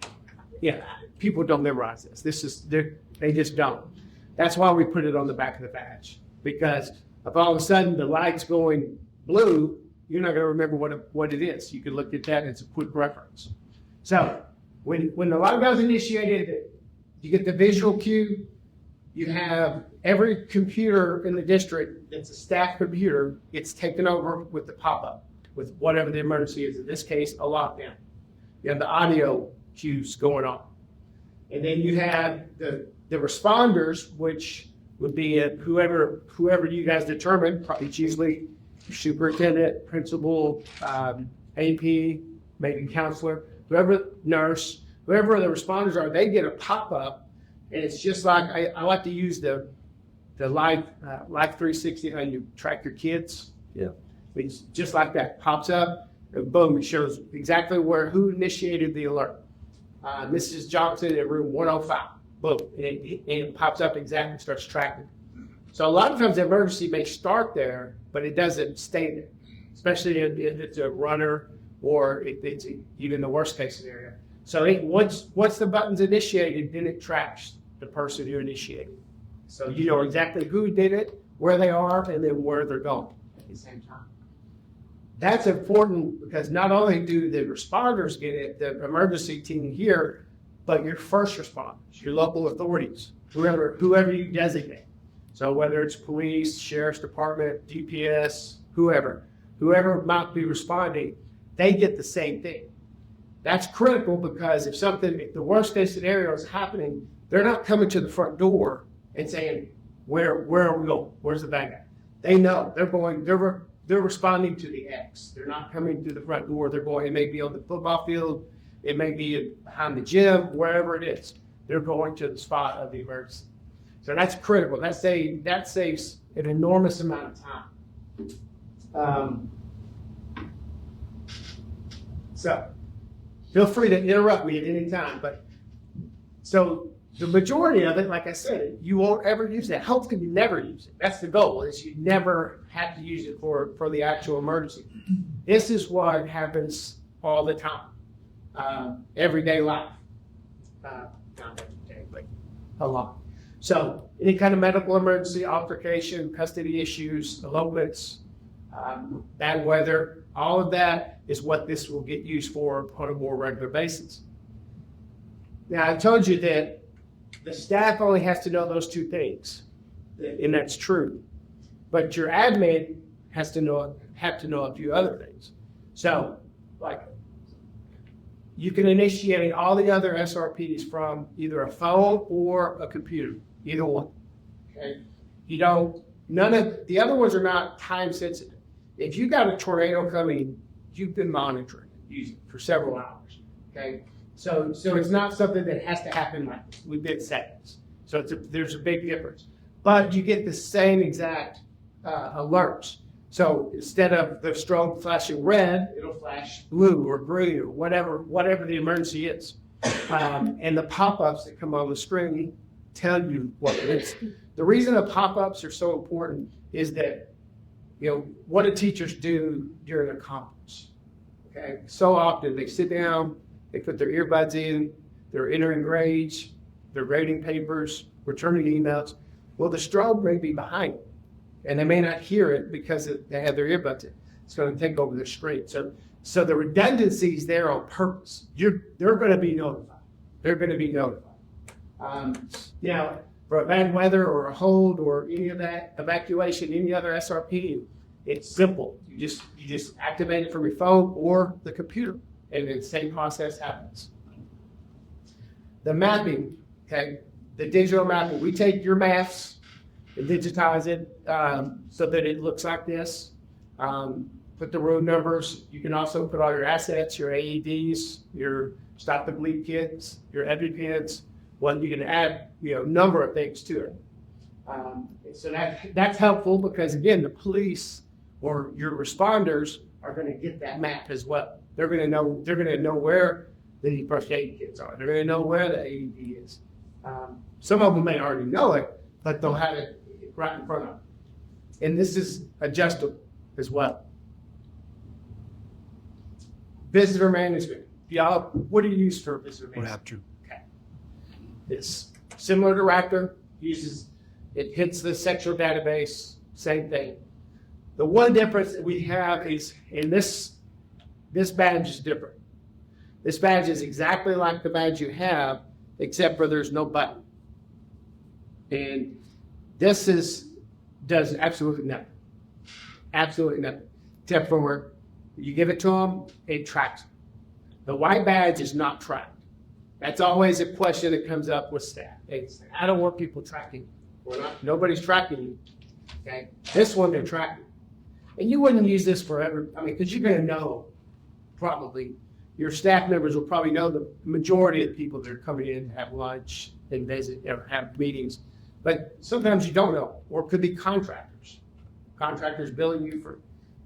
don't memorize this. They just don't. That's why we put it on the back of the badge. Because if all of a sudden the light's going blue, you're not going to remember what it is. You can look at that and it's a quick reference. So when the lockdown's initiated, you get the visual cue. You have every computer in the district that's a staff computer gets taken over with the pop-up, with whatever the emergency is. In this case, a lockdown. You have the audio cues going on. And then you have the responders, which would be whoever you guys determine. It's usually superintendent, principal, AP, maybe counselor, whoever, nurse, whoever the responders are, they get a pop-up. And it's just like, I like to use the Live 360 how you track your kids. Yeah. It's just like that. Pops up, and boom, it shows exactly who initiated the alert. Mrs. Johnson in room 105. Boom. And it pops up exactly, starts tracking. So a lot of times the emergency may start there, but it doesn't stay there, especially if it's a runner or if it's even the worst case scenario. So once the button's initiated, then it tracks the person who initiated. So you know exactly who did it, where they are, and then where they're going at the same time. That's important because not only do the responders get it, the emergency team here, but your first responders, your local authorities, whoever you designate. So whether it's police, sheriff's department, DPS, whoever might be responding, they get the same thing. That's critical because if the worst case scenario is happening, they're not coming to the front door and saying, where are we going? Where's the bad guy? They know they're responding to the X. They're not coming to the front door. They're going, it may be on the football field, It may be behind the gym, wherever it is. They're going to the spot of the emergency. So that's critical. That saves an enormous amount of time. So feel free to interrupt me at any time. But so the majority of it, like I said, you won't ever use that. Hopefully you never use it. That's the goal, is you never have to use it for the actual emergency. This is what happens all the time, everyday life. Not every day, but a lot. So any kind of medical emergency, altercation, custody issues, elopements, bad weather, all of that is what this will get used for on a more regular basis. Now, I told you that the staff only has to know those two things, and that's true. But your admin have to know a few other things. So, like, you can initiate all the other SRPs from either a phone or a computer, either one. Okay? None of the other ones are not time sensitive. If you got a tornado coming, you can monitor it for several hours. Okay? So it's not something that has to happen like within seconds. So there's a big difference. But you get the same exact alerts. So instead of the strobe flashing red, it'll flash blue or green or whatever the emergency is. And the pop-ups that come on the screen tell you what it is. The reason the pop-ups are so important is that, what do teachers do during a conference? Okay, so often they sit down, they put their earbuds in, they're entering grades, they're grading papers, returning emails. Well, the strobe may be behind them, and they may not hear it because they have their earbuds in. It's going to take over their screen. So the redundancy is there on purpose. They're going to be notified. They're going to be notified. Now, for a bad weather or a hold or any of that, evacuation, any other SRP, it's simple. You just activate it from your phone or the computer, and the same process happens. The mapping, okay, the digital mapping, we take your maps and digitize it so that it looks like this. Put the road numbers. You can also put all your assets, your AEDs, your stop the bleed kits, your EpiPens. Well, you can add, number of things to it. So that's helpful because, again, the police or your responders are going to get that map as well. They're going to know where the first aid kits are. They're going to know where the AED is. Some of them may already know it, but they'll have it right in front of them. And this is adjustable as well. Visitor management. Y'all, what do you use for visitor management? Okay. It's similar to Raptor. It hits the sexual database, same thing. The one difference that we have is, in this badge is different. This badge is exactly like the badge you have, except for there's no button. And this does absolutely nothing. Absolutely nothing. Except for where you give it to them, it tracks them. The white badge is not tracked. That's always a question that comes up with staff. I don't want people tracking. Nobody's tracking you. Okay? This one they're tracking. And you wouldn't use this forever. Because you're going to know, probably, your staff members will probably know the majority of the people that are coming in to have lunch and visit or have meetings. But sometimes you don't know, or it could be contractors. Contractors billing you for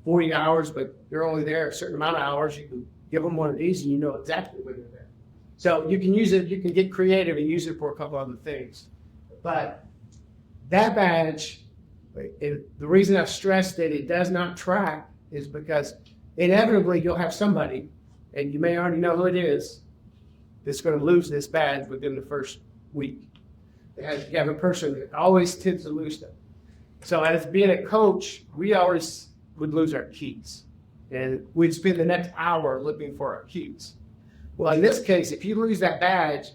40 hours, but they're only there a certain amount of hours. You can give them one of these and you know exactly when they're there. So you can use it, you can get creative and use it for a couple other things. But that badge, the reason I've stressed that it does not track is because inevitably you'll have somebody, and you may already know who it is, that's going to lose this badge within the first week. You have a person that always tends to lose them. So as being a coach, we always would lose our keys. And we'd spend the next hour looking for our keys. Well, in this case, if you lose that badge,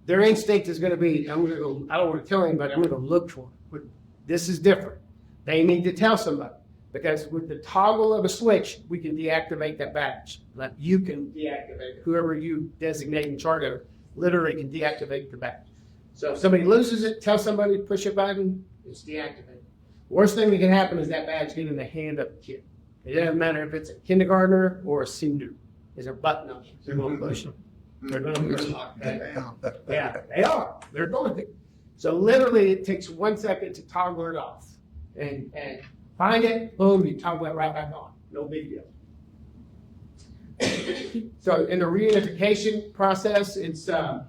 their instinct is going to be, I don't want to tell anybody, I'm going to look for it. This is different. They need to tell somebody. Because with the toggle of a switch, we can deactivate that badge. Like you can deactivate it. Whoever you designate in charge of literally can deactivate the badge. So if somebody loses it, tell somebody to push a button, it's deactivated. Worst thing that can happen is that badge get in the hand of a kid. It doesn't matter if it's a kindergartner or a senior. is a button on it. They're going to push it. They're going to push it. Okay? Yeah, they are. They're going to. So literally, it takes 1 second to toggle it off, and find it, boom, you toggle it right back on. No big deal. So in the reunification process, it's I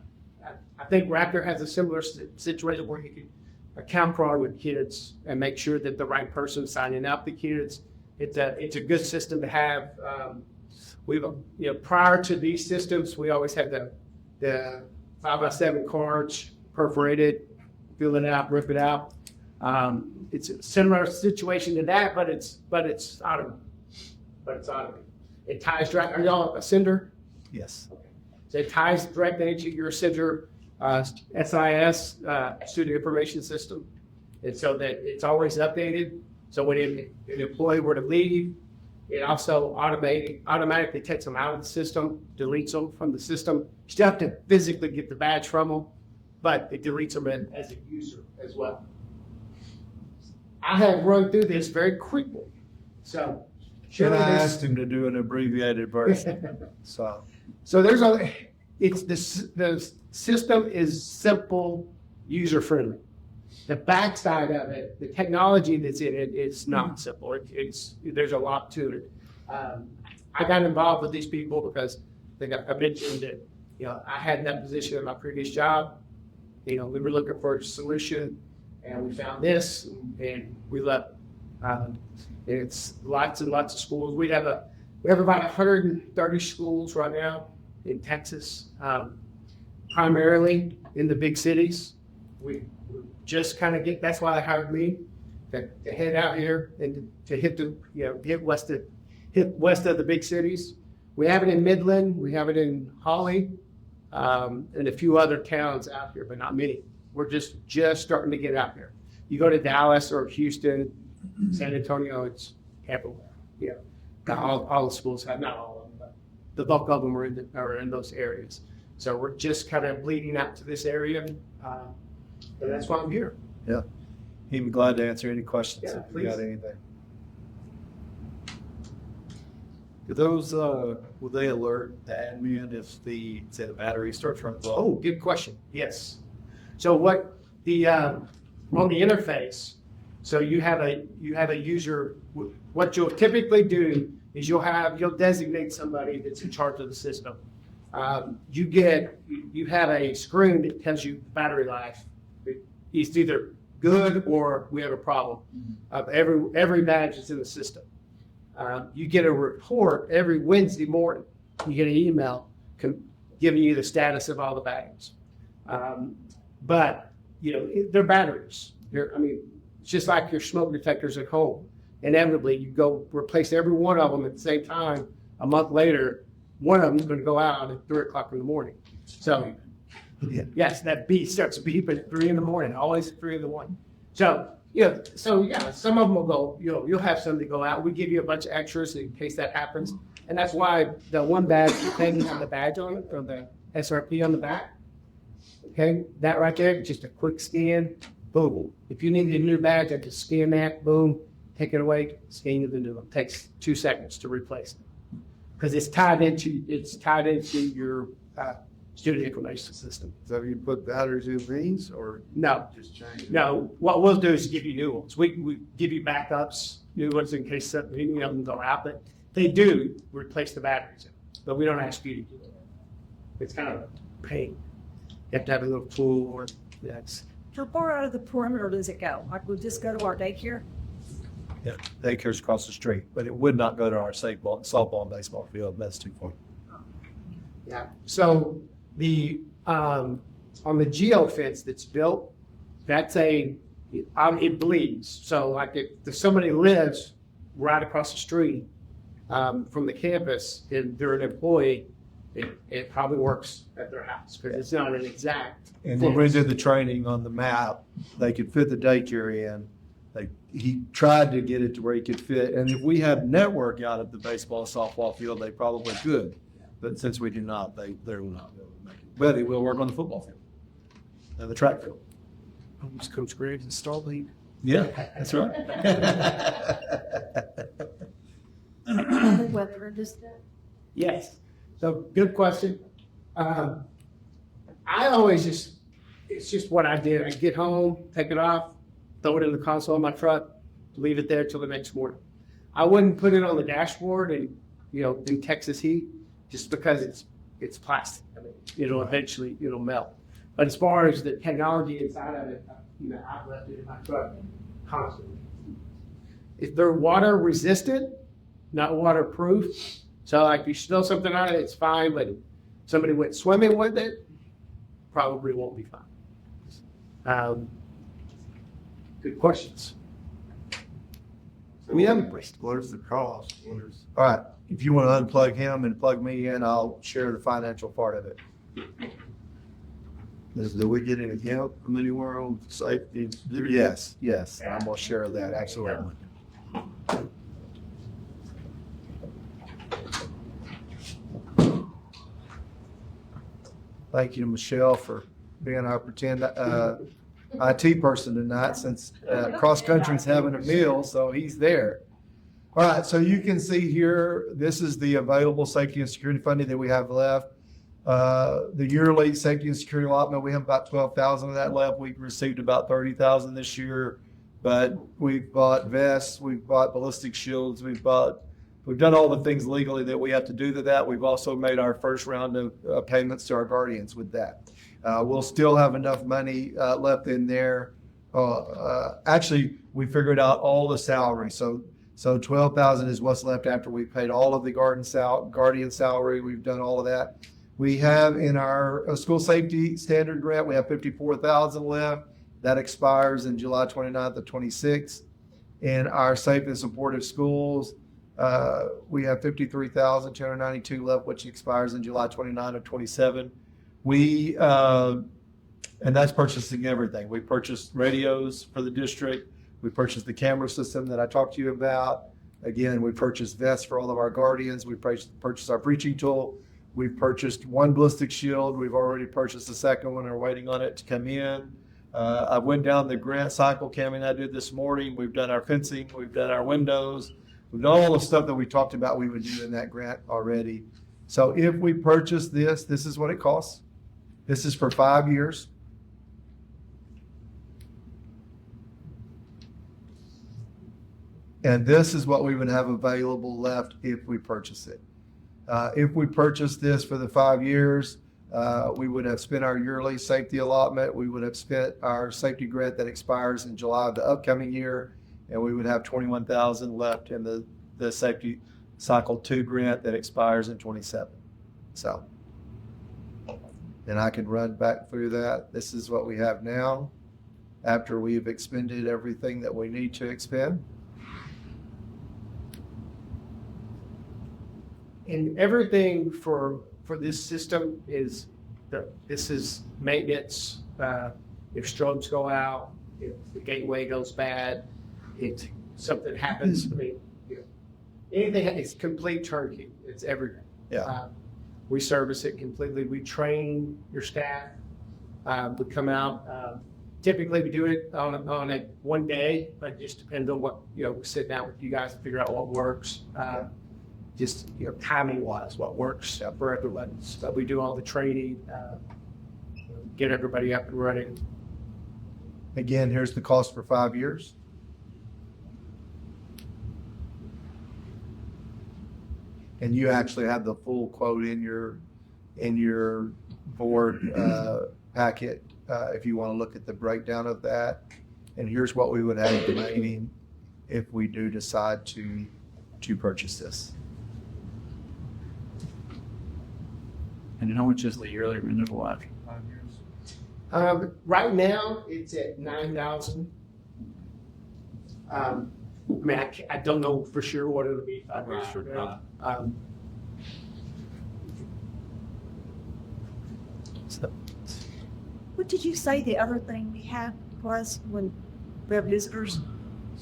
think Raptor has a similar situation where you can account fraud with kids and make sure that the right person's signing up the kids. It's a good system to have. Prior to these systems, we always had the 5x7 cards perforated, fill it out, rip it out. It's a similar situation to that, but it's automated. It ties directly. Are y'all a sender? Yes. So it ties directly into your sender SIS student information system, and so that it's always updated. So when an employee were to leave, it also automatically takes them out of the system, deletes them from the system. You still have to physically get the badge from them, but it deletes them as a user as well. I have run through this very quickly, so. And I asked him to do an abbreviated version, so. So the system is simple, user-friendly. The backside of it, the technology that's in it is not simple. There's a lot to it. I got involved with these people because I mentioned that, I had that position in my previous job. We were looking for a solution, and we found this, and we left. It's lots and lots of schools. We have about 130 schools right now in Texas, primarily in the big cities. We just kind of that's why they hired me to head out here and to hit west of the big cities. We have it in Midland, we have it in Holly, and a few other towns out here, but not many. We're just starting to get out there. You go to Dallas or Houston, San Antonio, it's everywhere. All the schools have, not all of them, but the bulk of them are in those areas. So we're just kind of bleeding out to this area, and that's why I'm here. Yeah. He'd be glad to answer any questions Yeah, if you got please. anything. Do those, will they alert the admin if the battery starts running low? Oh, good question. Yes. So what on the interface, so you have a user. What you'll typically do is you'll designate somebody that's in charge of the system. You have a screen that tells you battery life. It's either good or we have a problem of every badge that's in the system. You get a report every Wednesday morning. You get an email giving you the status of all the bags. But they're batteries. It's just like your smoke detectors at home. Inevitably, you go replace every one of them at the same time. A month later, one of them is going to go out at 3 o'clock in the morning. So, yes, that beep starts beeping at 3 in the morning, always at 3 in the morning. So, some of them will go, you'll have somebody go out. We give you a bunch of extras in case that happens. And that's why the one badge doesn't have the badge on it, or the SRP on the back. Okay, that right there, just a quick scan, boom. If you need a new badge, I just scan that, boom, take it away, scan the new one. Takes 2 seconds to replace it. Because it's tied into your student information system. So you put batteries in these or No, just change it? no. What we'll do is give you new ones. We give you backups, new ones in case something doesn't go out. But they do replace the batteries, but we don't ask you to do it. It's kind of a pain. You have to have a little tool or that's. How far out of the perimeter does it go? Like we just go to our daycare? Yeah, daycare's across the street, but it would not go to our softball and baseball field. That's too far. Yeah. So the on the geo fence that's built, that's it bleeds. So like if somebody lives right across the street from the campus and they're an employee, it probably works at their house because it's not an exact. And when we did the training on the map, they could fit the daycare in. He tried to get it to where he could fit. And if we have network out at the baseball, softball field, they probably could. But since we do not, they will not be able to make it. But it will work on the football field and the track field. Coach Graves installed the. Yeah, that's right. Weather resistant. Yes. So, good question. I always it's just what I did. I get home, take it off, throw it in the console of my truck, leave it there till the next morning. I wouldn't put it on the dashboard and, do Texas heat just because it's plastic. I mean, it'll melt. But as far as the technology inside of it, I've left it in my truck constantly. If they're water resistant, not waterproof, so like if you spill something on it, it's fine, but if somebody went swimming with it, probably won't be fine. Good questions. We have where's the cost? All right, if you want to unplug him and plug me in, I'll share the financial part of it. Do we get any help from anywhere on safety? Yes, I'm gonna share that, absolutely. Thank you to Michelle for being our pretend IT person tonight, since cross country's having a meal, so he's there. All right, so you can see here, this is the available safety and security funding that we have left. The yearly safety and security allotment, we have about 12,000 of that left. We've received about 30,000 this year, but we've bought vests, we've bought ballistic shields, we've done all the things legally that we have to do to that. We've also made our first round of payments to our guardians with that. We'll still have enough money left in there. Actually, we figured out all the salary. So 12,000 is what's left after we paid all of the guardian salary. We've done all of that. We have in our school safety standard grant, we have 54,000 left. That expires in July 29th of 26. In our safe and supportive schools, we have 53,292 left, which expires in July 29 of 27. And that's purchasing everything. We purchased radios for the district. We purchased the camera system that I talked to you about. Again, we purchased vests for all of our guardians. We purchased our breaching tool. We purchased one ballistic shield. We've already purchased the second one. We're waiting on it to come in. I went down the grant cycle, Cami and I did this morning. We've done our fencing. We've done our windows. We've done all the stuff that we talked about we would do in that grant already. So if we purchase this is what it costs. This is for 5 years. And this is what we would have available left if we purchase it. If we purchase this for the 5 years, we would have spent our yearly safety allotment. We would have spent our safety grant that expires in July of the upcoming year, and we would have 21,000 left in the safety cycle 2 grant that expires in 27. So, and I can run back through that. This is what we have now after we've expended everything that we need to expend. And everything for this system is maintenance. If strobes go out, if the gateway goes bad, if something happens, anything, it's complete turnkey. It's everything. Yeah. We service it completely. We train your staff. We come out. Typically, we do it on a one day, but it just depends on what, we sit down with you guys to figure out what works. Just timing wise, what works for everybody. But we do all the training, get everybody up and running. Again, here's the cost for 5 years. And you actually have the full quote in your board packet if you want to look at the breakdown of that. And here's what we would have remaining if we do decide to purchase this. And how much is the yearly renewal after 5 years? Right now, it's at 9,000. I don't know for sure what it'll be 5 years from now. What did you say the other thing we had was when we have visitors?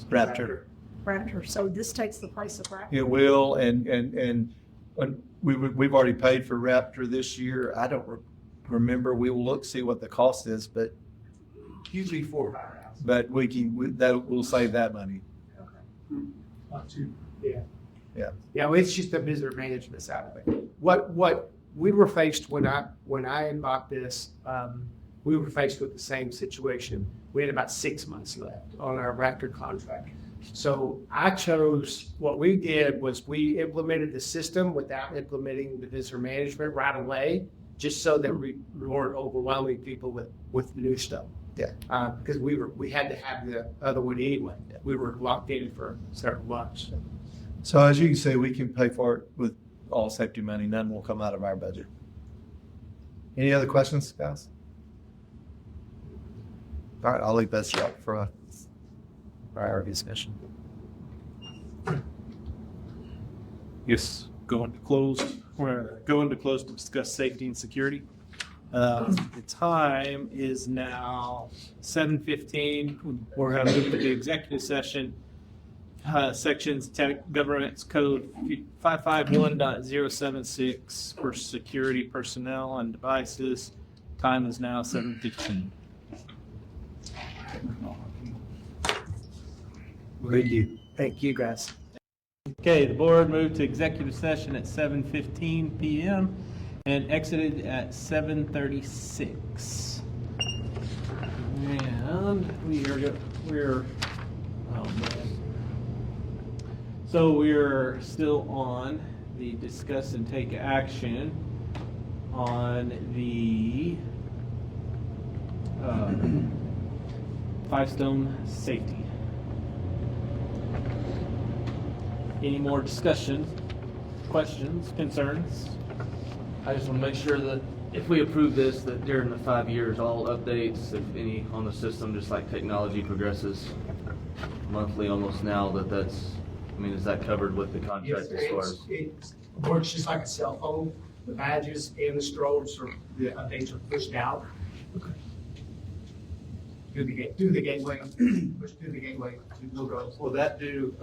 Raptor. Raptor. So this takes the price of Raptor? It will, and we've already paid for Raptor this year. I don't remember. We will look, see what the cost is, but Usually 4 or 5 hours. but we'll save that money. Not too. Yeah. Yeah. Yeah, well, it's just the visitor management side of it. what we were faced when I embarked this, we were faced with the same situation. We had about 6 months left on our Raptor contract. So I chose, what we did was we implemented the system without implementing the visitor management right away, just so that we weren't overwhelming people with new stuff. Yeah. Because we had to have the other one anyway. We were locked in for several months. So as you can see, we can pay for it with all safety money. None will come out of our budget. Any other questions, guys? All right, I'll leave this up for our discussion. Yes, going to close. We're going to close to discuss safety and security. The time is now 7:15. We're going to move to the executive session. Sections Tech Governance Code 551.076 for security personnel and devices. Time is now 7:15. Thank you, guys. Okay, the board moved to executive session at 7:15 p.m. and exited at 7:36. And we're oh man. So we're still on the discuss and take action on the Five-Stone safety. Any more discussion, questions, concerns? I just want to make sure that if we approve this, that during the 5 years, all updates, if any, on the system, just like technology progresses monthly almost now, that's, I mean, is that covered with the contract as far as? It works just like a cell phone. The badges and the strobes or the updates are pushed out. Okay. Through the gateway, push through the gateway. We'll go. Will that do,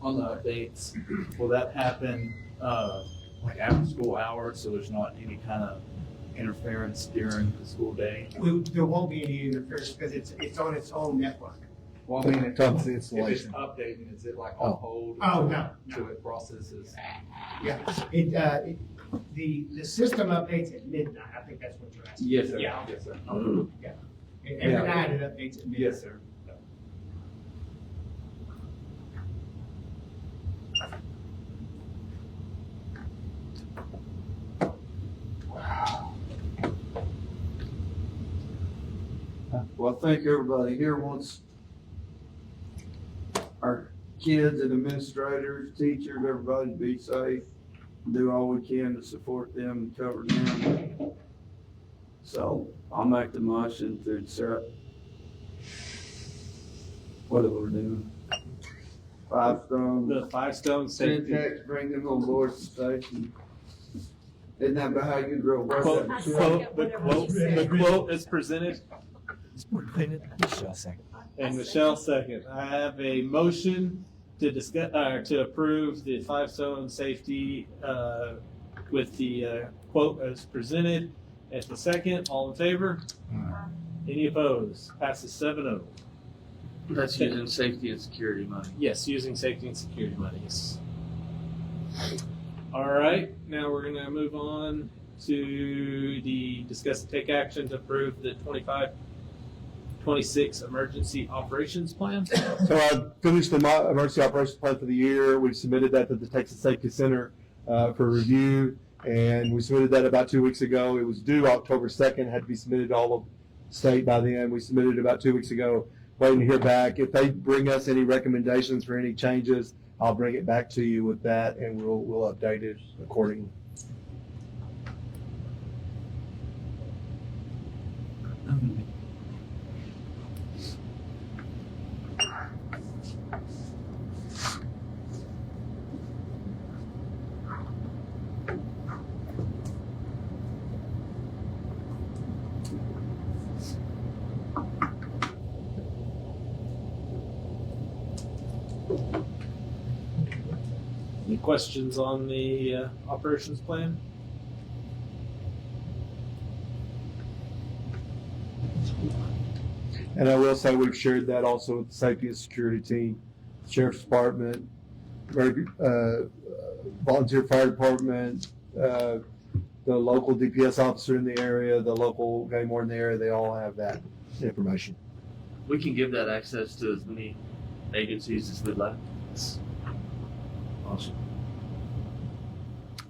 on the updates, will that happen, like after school hours, so there's not any kind of interference during the school day? There won't be any interference because it's on its own network. Well, I mean, It comes to if it's installation. updating, is it like on hold? Oh, no. So it processes? Yeah, the system updates at midnight. I think that's what you're asking. Yes, sir. Yeah. Yes, sir. Yeah. And every Yeah. night it updates at midnight. Yes, sir. Well, I think everybody here wants our kids and administrators, teachers, everybody to be safe, do all we can to support them and cover them. So I'll make the motion to accept what are we doing? Five-Stone. The Five-Stone safety. Syntax, bring them on board the station. Isn't that about how you grow? The quote is presented. And Michelle second. I have a motion to discuss, to approve the Five-Stone safety, with the, quote as presented. At the second, all in favor? Any opposed? Passes 7-0. That's using safety and security money. Yes, using safety and security monies. All right, now we're gonna move on to the discuss and take action to approve the 25-26 emergency operations plan. So I finished the emergency operations plan for the year. We submitted that to the Texas Safety Center for review, and we submitted that about 2 weeks ago. It was due October 2nd, had to be submitted to all of the state by then. We submitted it about 2 weeks ago, waiting to hear back. If they bring us any recommendations for any changes, I'll bring it back to you with that, and we'll update it accordingly. Any questions on the operations plan? And I will say we've shared that also with the safety and security team, Sheriff's Department, volunteer fire department, the local DPS officer in the area, the local game warden in the area, they all have that information. We can give that access to as many agencies as we'd like. Awesome.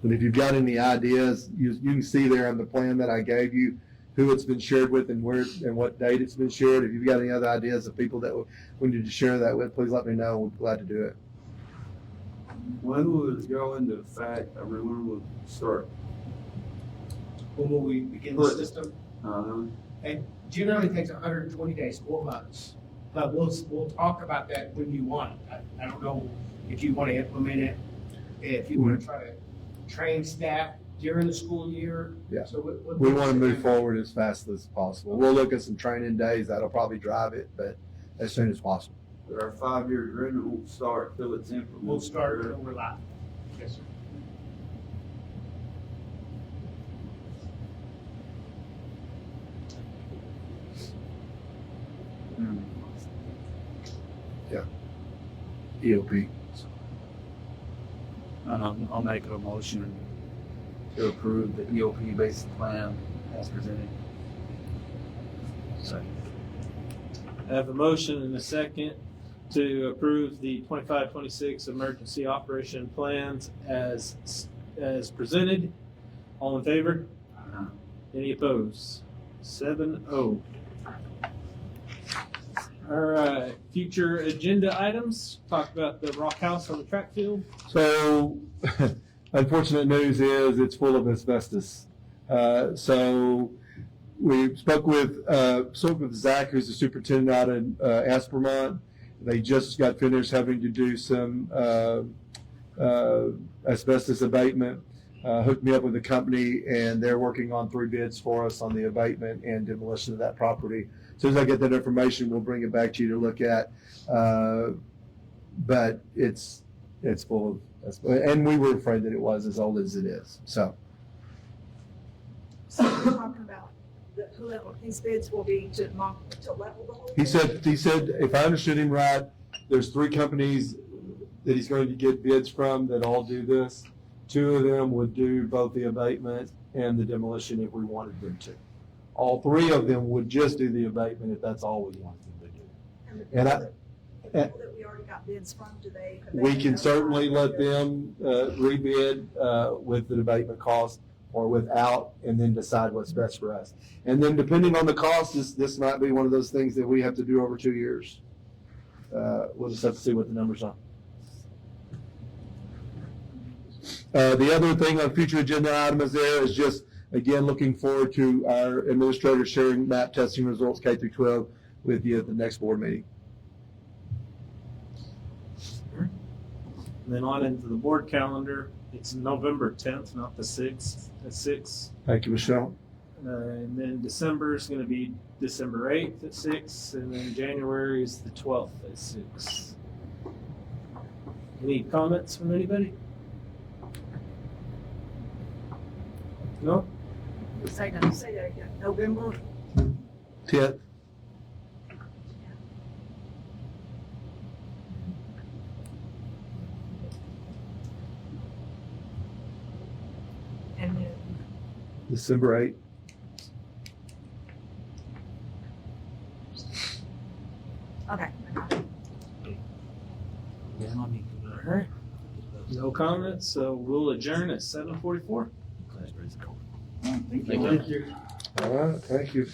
And if you've got any ideas, you can see there on the plan that I gave you who it's been shared with and where and what date it's been shared. If you've got any other ideas of people that we need to share that with, please let me know. We're glad to do it. When will it go into effect? I mean, when will it start? When will we begin the system? Uh-huh. And generally it takes 120 days, 4 months. But we'll talk about that when you want. I don't know if you want to implement it, if you want to try to train staff during the school year. Yeah. So We want to move forward as fast as possible. We'll look at some training days. That'll probably drive it, but as soon as possible. But our 5-year agreement won't start till it's implemented. We'll start when we're live. Yes, sir. EOP. I'll make a motion to approve the EOP based plan as presented. I have a motion and a second to approve the 25-26 emergency operation plans as presented. All in favor? Any opposed? 7-0. All right, future agenda items. Talk about the rock house on the track field. So, unfortunate news is it's full of asbestos. So, we spoke with Zach, who's the superintendent out in Aspermont. They just got finished having to do some asbestos abatement. Hooked me up with a company, and they're working on 3 bids for us on the abatement and demolition of that property. As soon as I get that information, we'll bring it back to you to look at. But it's full of, and we were afraid that it was as old as it is. So So we're talking about the level, these bids will be to level the whole. he said, if I understood him right, there's 3 companies that he's going to get bids from that all do this. 2 of them would do both the abatement and the demolition if we wanted them to. All 3 of them would just do the abatement if that's all we wanted them to do. And The people that we already got bids from, do they? we can certainly let them rebid with the abatement cost or without, and then decide what's best for us. And then depending on the cost, this might be one of those things that we have to do over 2 years. We'll just have to see what the numbers are. The other thing on future agenda items there is just, again, looking forward to our administrators sharing map testing results K through 12 with you at the next board meeting. And then on into the board calendar. It's November 10th, not the 6th, at 6. Thank you, Michelle. And then December is going to be December 8th at 6. And then January is the 12th at 6. Any comments from anybody? No? Say that again, November. 10th. And then December 8th. okay. No comments, so we'll adjourn at 7:44. Thank you. All right, thank you.